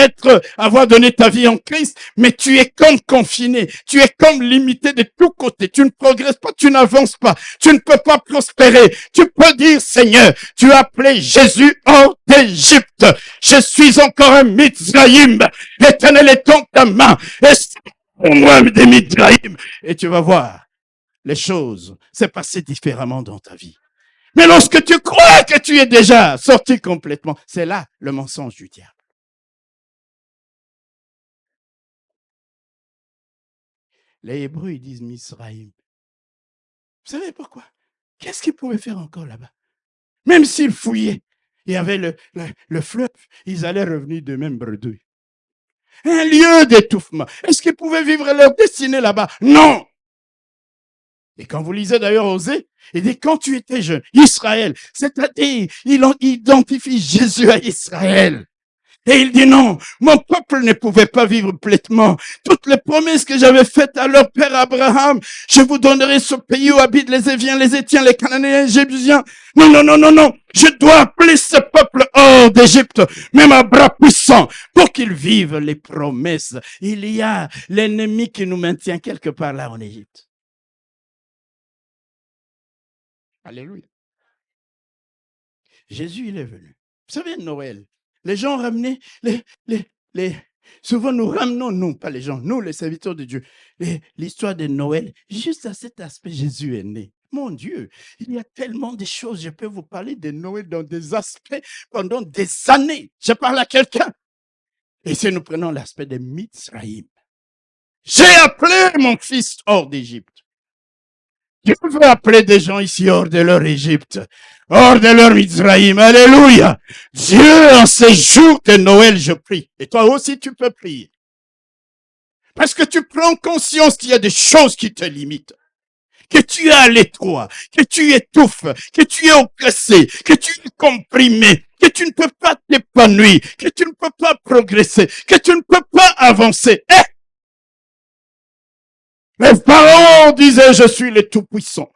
[SPEAKER 2] avoir donné ta vie en Christ, mais tu es comme confiné, tu es comme limité de tous côtés. Tu ne progresses pas, tu n'avances pas, tu ne peux pas prospérer. Tu peux dire, Seigneur, tu as appelé Jésus hors d'Égypte. Je suis encore un Mizraïm. L'Éternel est dans ta main. Et c'est pour moi des Mizraïm. Et tu vas voir, les choses s'est passé différemment dans ta vie. Mais lorsque tu crois que tu es déjà sorti complètement, c'est là le mensonge du diable. Les Hébreux, ils disent Mizraïm. Vous savez pourquoi? Qu'est-ce qu'ils pouvaient faire encore là-bas? Même s'ils fouillaient, il y avait le fleuve, ils allaient revenir de même bredouille. Un lieu d'étouffement. Est-ce qu'ils pouvaient vivre leur destinée là-bas? Non! Et quand vous lisez d'ailleurs Osée, il dit quand tu étais jeune, Israël, c'est-à-dire, il identifie Jésus à Israël. Et il dit non, mon peuple ne pouvait pas vivre pleinement. Toutes les promesses que j'avais faites à leur père Abraham, je vous donnerai ce pays où habitent les Éviens, les Étiens, les Cananéens, les Jébusiens. Non, non, non, non, non. Je dois appeler ce peuple hors d'Égypte, même à bras puissants, pour qu'ils vivent les promesses. Il y a l'ennemi qui nous maintient quelque part là en Égypte. Alléluia. Jésus, il est venu. Vous savez, Noël, les gens ramenaient, souvent nous ramenons, nous, pas les gens, nous, les serviteurs de Dieu, l'histoire de Noël, juste à cet aspect, Jésus est né. Mon Dieu, il y a tellement de choses, je peux vous parler de Noël dans des aspects pendant des années. Je parle à quelqu'un. Et si nous prenons l'aspect de Mizraïm, j'ai appelé mon fils hors d'Égypte. Dieu veut appeler des gens ici hors de leur Égypte, hors de leur Mizraïm. Alléluia. Dieu, en ces jours de Noël, je prie. Et toi aussi, tu peux prier. Parce que tu prends conscience qu'il y a des choses qui te limitent. Que tu es à l'étroit, que tu étouffes, que tu es oppressé, que tu es comprimé, que tu ne peux pas t'épanouir, que tu ne peux pas progresser, que tu ne peux pas avancer. Les pharaons disaient, je suis le Tout-Puissant.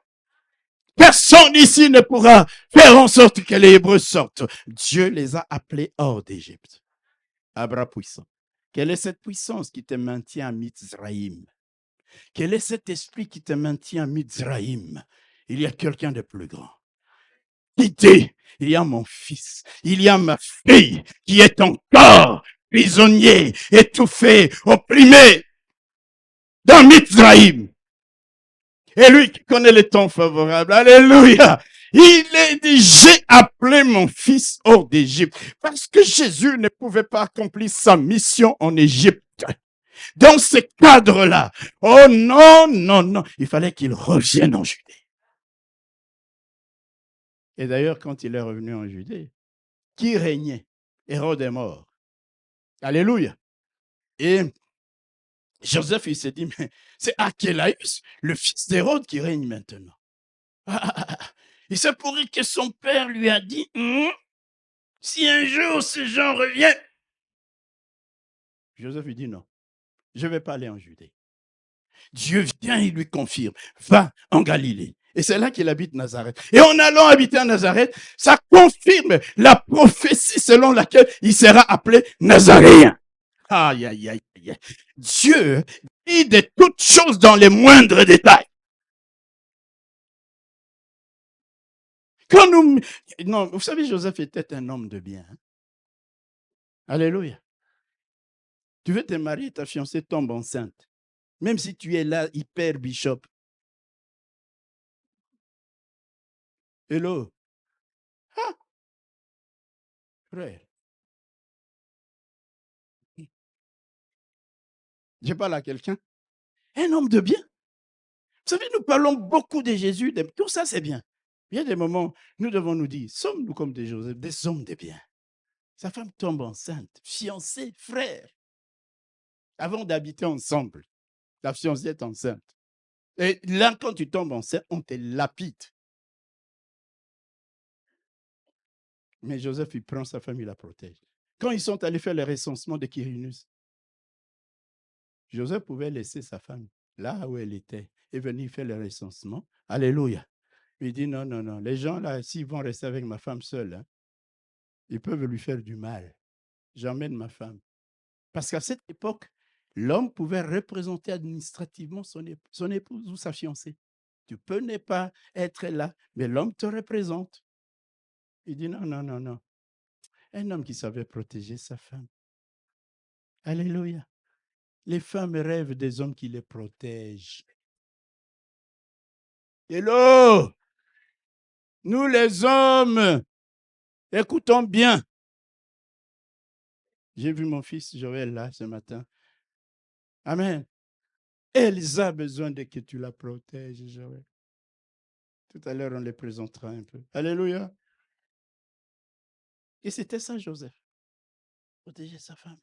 [SPEAKER 2] Personne ici ne pourra faire en sorte que les Hébreux sortent. Dieu les a appelés hors d'Égypte. À bras puissants. Quelle est cette puissance qui te maintient à Mizraïm? Quel est cet esprit qui te maintient à Mizraïm? Il y a quelqu'un de plus grand. Il dit, il y a mon fils, il y a ma fille qui est encore prisonnier, étouffé, opprimé dans Mizraïm. Et lui qui connaît les temps favorables, alléluia, il est dit, j'ai appelé mon fils hors d'Égypte, parce que Jésus ne pouvait pas accomplir sa mission en Égypte. Dans ce cadre-là, oh non, non, non, il fallait qu'il revienne en Judée. Et d'ailleurs, quand il est revenu en Judée, qui régnait? Hérode est mort. Alléluia. Et Joseph, il s'est dit, mais c'est Archélaïus, le fils d'Hérode, qui règne maintenant. Il s'est pourri que son père lui a dit, si un jour ce Jean revient, Joseph lui dit non, je ne vais pas aller en Judée. Dieu vient, il lui confirme, va en Galilée. Et c'est là qu'il habite Nazareth. Et en allant habiter à Nazareth, ça confirme la prophétie selon laquelle il sera appelé Nazaréen. Aïe, aïe, aïe, aïe. Dieu dit de toutes choses dans les moindres détails. Quand nous... Non, vous savez, Joseph était un homme de bien. Hein? Alléluia. Tu veux te marier, ta fiancée tombe enceinte. Même si tu es là, hyper bishop. Hello. Ah, frère. Je parle à quelqu'un. Un homme de bien. Vous savez, nous parlons beaucoup de Jésus. Tout ça, c'est bien. Il y a des moments, nous devons nous dire, sommes-nous comme des Joseph, des hommes de bien? Sa femme tombe enceinte, fiancée, frère. Avant d'habiter ensemble, la fiancée est enceinte. Et là, quand tu tombes enceinte, on te lapide. Mais Joseph, il prend sa femme, il la protège. Quand ils sont allés faire le recensement de Quirinus, Joseph pouvait laisser sa femme là où elle était et venir faire le recensement. Alléluia. Il dit non, non, non. Les gens là, s'ils vont rester avec ma femme seule, hein, ils peuvent lui faire du mal. j'emmène ma femme. Parce qu'à cette époque, l'homme pouvait représenter administrativement son épouse ou sa fiancée. Tu peux ne pas être là, mais l'homme te représente. Il dit non, non, non, non. Un homme qui savait protéger sa femme. Alléluia. Les femmes rêvent des hommes qui les protègent. Hello! Nous les hommes, écoutons bien. J'ai vu mon fils Joël là ce matin. Amen. Elsa a besoin de que tu la protèges, Joël. Tout à l'heure, on les présentera un peu. Alléluia. Et c'était ça, Joseph. Protéger sa femme.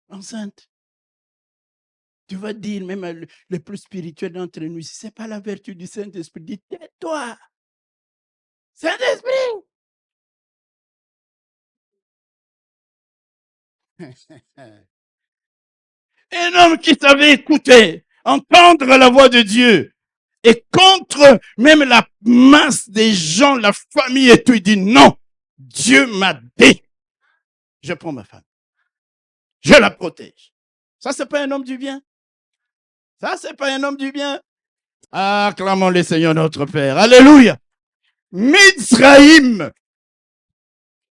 [SPEAKER 2] Enceinte. Tu vas dire, même le plus spirituel d'entre nous, si ce n'est pas la vertu du Saint-Esprit, dis tais-toi. Saint-Esprit! Un homme qui savait écouter, entendre la voix de Dieu, et contre même la masse des gens, la famille et tout, il dit non, Dieu m'a dit, je prends ma femme, je la protège. Ça, c'est pas un homme du bien. Ça, c'est pas un homme du bien. Ah, clamons le Seigneur notre Père. Alléluia. Mizraïm,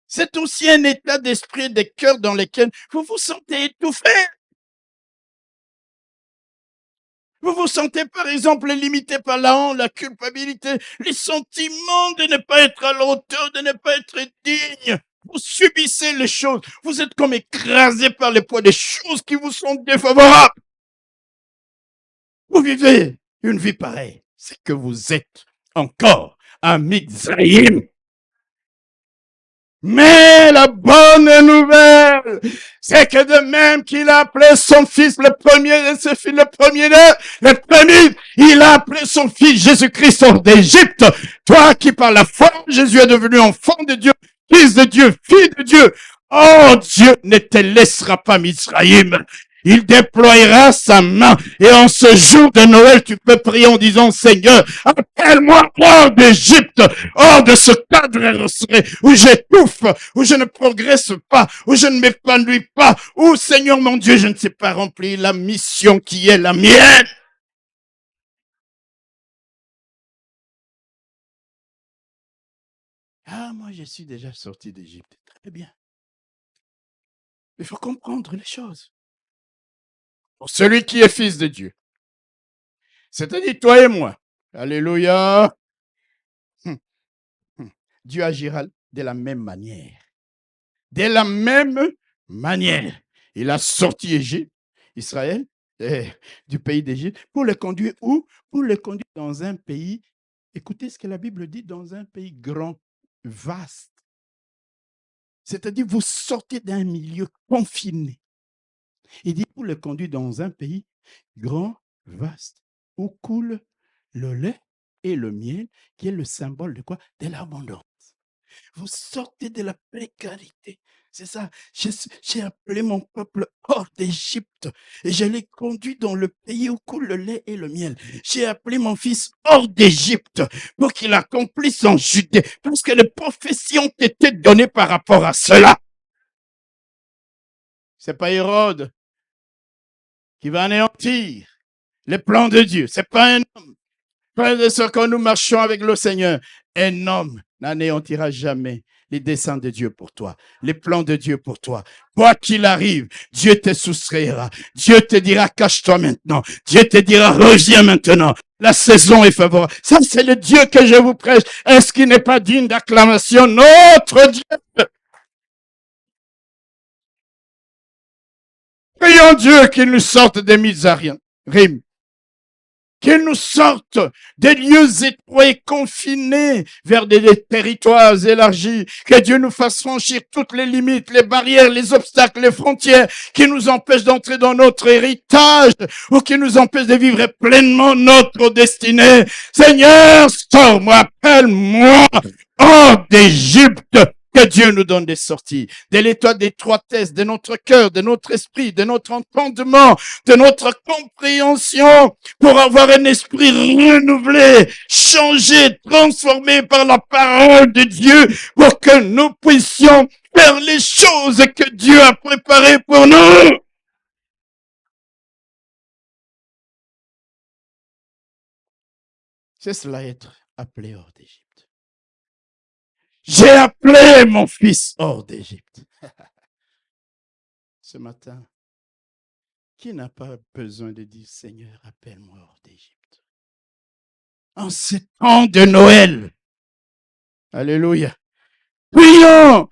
[SPEAKER 2] c'est aussi un état d'esprit et de cœur dans lequel vous vous sentez étouffé. Vous vous sentez, par exemple, limité par la honte, la culpabilité, les sentiments de ne pas être à la hauteur, de ne pas être digne. Vous subissez les choses. Vous êtes comme écrasé par le poids des choses qui vous sont défavorables. Vous vivez une vie pareille. C'est que vous êtes encore un Mizraïm. Mais la bonne nouvelle, c'est que de même qu'il a appelé son fils le premier de ses fils, le premier, il a appelé son fils Jésus-Christ hors d'Égypte. Toi qui par la foi, Jésus est devenu enfant de Dieu, fils de Dieu, fille de Dieu. Oh, Dieu ne te laissera pas, Mizraïm. Il déploiera sa main. Et en ce jour de Noël, tu peux prier en disant, Seigneur, appelle-moi hors d'Égypte, hors de ce cadre resserré, où j'étouffe, où je ne progresse pas, où je ne m'épanouis pas, où, Seigneur mon Dieu, je ne sais pas remplir la mission qui est la mienne. Ah, moi, je suis déjà sorti d'Égypte. Très bien. Il faut comprendre les choses. Pour celui qui est fils de Dieu. C'est-à-dire toi et moi. Alléluia. Dieu agira de la même manière. De la même manière. Il a sorti Israël, du pays d'Égypte, pour le conduire où? Pour le conduire dans un pays, écoutez ce que la Bible dit, dans un pays grand, vaste. C'est-à-dire, vous sortez d'un milieu confiné. Il dit pour le conduire dans un pays grand, vaste, où coule le lait et le miel, qui est le symbole de quoi? De l'abondance. Vous sortez de la précarité. C'est ça. J'ai appelé mon peuple hors d'Égypte et je l'ai conduit dans le pays où coule le lait et le miel. J'ai appelé mon fils hors d'Égypte pour qu'il accomplisse en Judée, parce que les prophéties ont été données par rapport à cela. C'est pas Hérode qui va anéantir les plans de Dieu. C'est pas un homme. Frères et sœurs, quand nous marchons avec le Seigneur, un homme n'anéantira jamais les desseins de Dieu pour toi, les plans de Dieu pour toi. Quoi qu'il arrive, Dieu te soustraira. Dieu te dira, cache-toi maintenant. Dieu te dira, reviens maintenant. La saison est favorable. Ça, c'est le Dieu que je vous prêche. Est-ce qu'il n'est pas digne d'acclamation? Notre Dieu! Prions Dieu qu'il nous sorte des Mizraïm. Qu'il nous sorte des lieux étroits et confinés vers des territoires élargis. Que Dieu nous fasse franchir toutes les limites, les barrières, les obstacles, les frontières qui nous empêchent d'entrer dans notre héritage ou qui nous empêchent de vivre pleinement notre destinée. Seigneur, sors-moi, appelle-moi hors d'Égypte Que Dieu nous donne des sorties, de l'état d'étroitesse de notre cœur, de notre esprit, de notre entendement, de notre compréhension, pour avoir un esprit renouvelé, changé, transformé par la parole de Dieu, pour que nous puissions faire les choses que Dieu a préparées pour nous. C'est cela être appelé hors d'Égypte. J'ai appelé mon fils hors d'Égypte. Ce matin, qui n'a pas besoin de dire, Seigneur, appelle-moi hors d'Égypte? En ces temps de Noël. Alléluia. Prions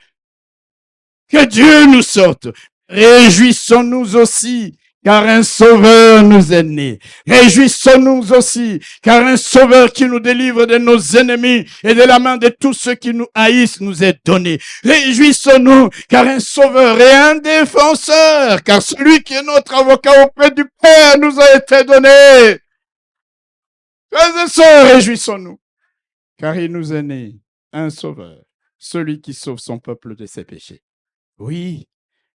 [SPEAKER 2] que Dieu nous sorte. Réjouissons-nous aussi, car un sauveur nous est né. Réjouissons-nous aussi, car un sauveur qui nous délivre de nos ennemis et de la main de tous ceux qui nous haïssent nous est donné. Réjouissons-nous, car un sauveur et un défenseur, car celui qui est notre avocat auprès du Père nous a été donné. Frères et sœurs, réjouissons-nous, car il nous est né un sauveur, celui qui sauve son peuple de ses péchés. Oui,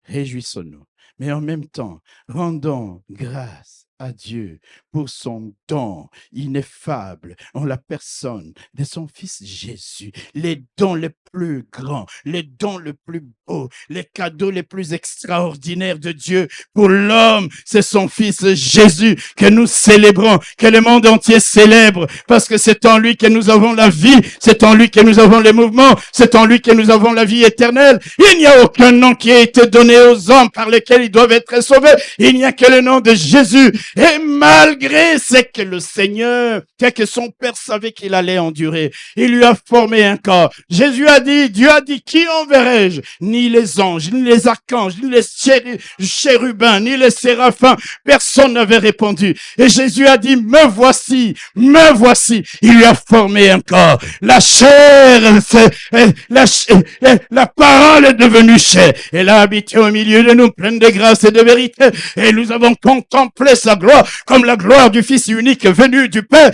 [SPEAKER 2] réjouissons-nous, mais en même temps, rendons grâce à Dieu pour son don ineffable en la personne de son Fils Jésus. Les dons les plus grands, les dons les plus beaux, les cadeaux les plus extraordinaires de Dieu pour l'homme, c'est son Fils Jésus que nous célébrons, que le monde entier célèbre, parce que c'est en lui que nous avons la vie, c'est en lui que nous avons les mouvements, c'est en lui que nous avons la vie éternelle. Il n'y a aucun nom qui a été donné aux hommes par lesquels ils doivent être sauvés. Il n'y a que le nom de Jésus. Et malgré ce que le Seigneur, que son Père savait qu'il allait endurer, il lui a formé un corps. Jésus a dit, Dieu a dit, qui enverrai-je? Ni les anges, ni les archanges, ni les chérubins, ni les séraphins. Personne n'avait répondu. Et Jésus a dit, me voici, me voici. Il lui a formé un corps. La chair, la parole est devenue chair. Elle a habité au milieu de nous, pleine de grâce et de vérité. Et nous avons contemplé sa gloire, comme la gloire du Fils unique venu du Père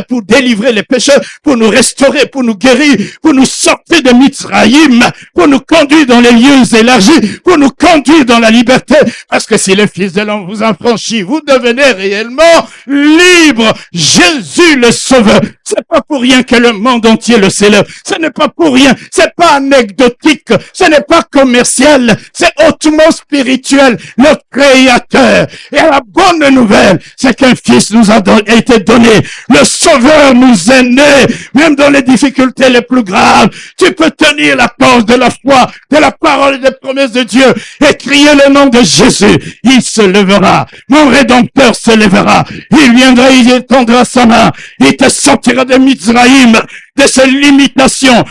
[SPEAKER 2] pour délivrer les pécheurs, pour nous restaurer, pour nous guérir, pour nous sortir de Mizraïm, pour nous conduire dans les lieux élargis, pour nous conduire dans la liberté. Parce que si le Fils de l'homme vous affranchit, vous devenez réellement libre. Jésus le Sauveur. C'est pas pour rien que le monde entier le célèbre. Ce n'est pas pour rien. C'est pas anecdotique. Ce n'est pas commercial. C'est hautement spirituel. Le Créateur. Et la bonne nouvelle, c'est qu'un Fils nous a été donné. Le Sauveur nous est né. Même dans les difficultés les plus graves, tu peux tenir la cause de la foi, de la parole et des promesses de Dieu et crier le nom de Jésus. Il se lèvera. Mon Rédempteur se lèvera. Il viendra, il étendra sa main. Il te sortira de Mizraïm, de ces limitations,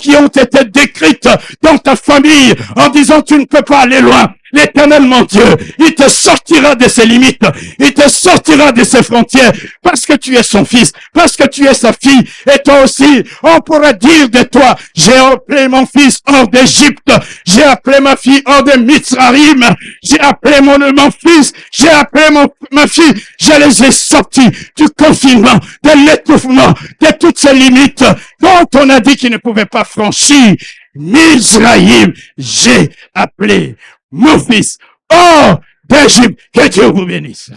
[SPEAKER 2] qui ont été décrites dans ta famille en disant tu ne peux pas aller loin. L'Éternel, mon Dieu, il te sortira de ses limites, il te sortira de ses frontières, parce que tu es son fils, parce que tu es sa fille, et toi aussi, on pourra dire de toi, j'ai appelé mon fils hors d'Égypte, j'ai appelé ma fille hors de Mizraïm, j'ai appelé mon fils, j'ai appelé ma fille, je les ai sortis du confinement, de l'étouffement, de toutes ces limites dont on a dit qu'ils ne pouvaient pas franchir. Mizraïm, j'ai appelé mon fils hors d'Égypte. Que Dieu vous bénisse.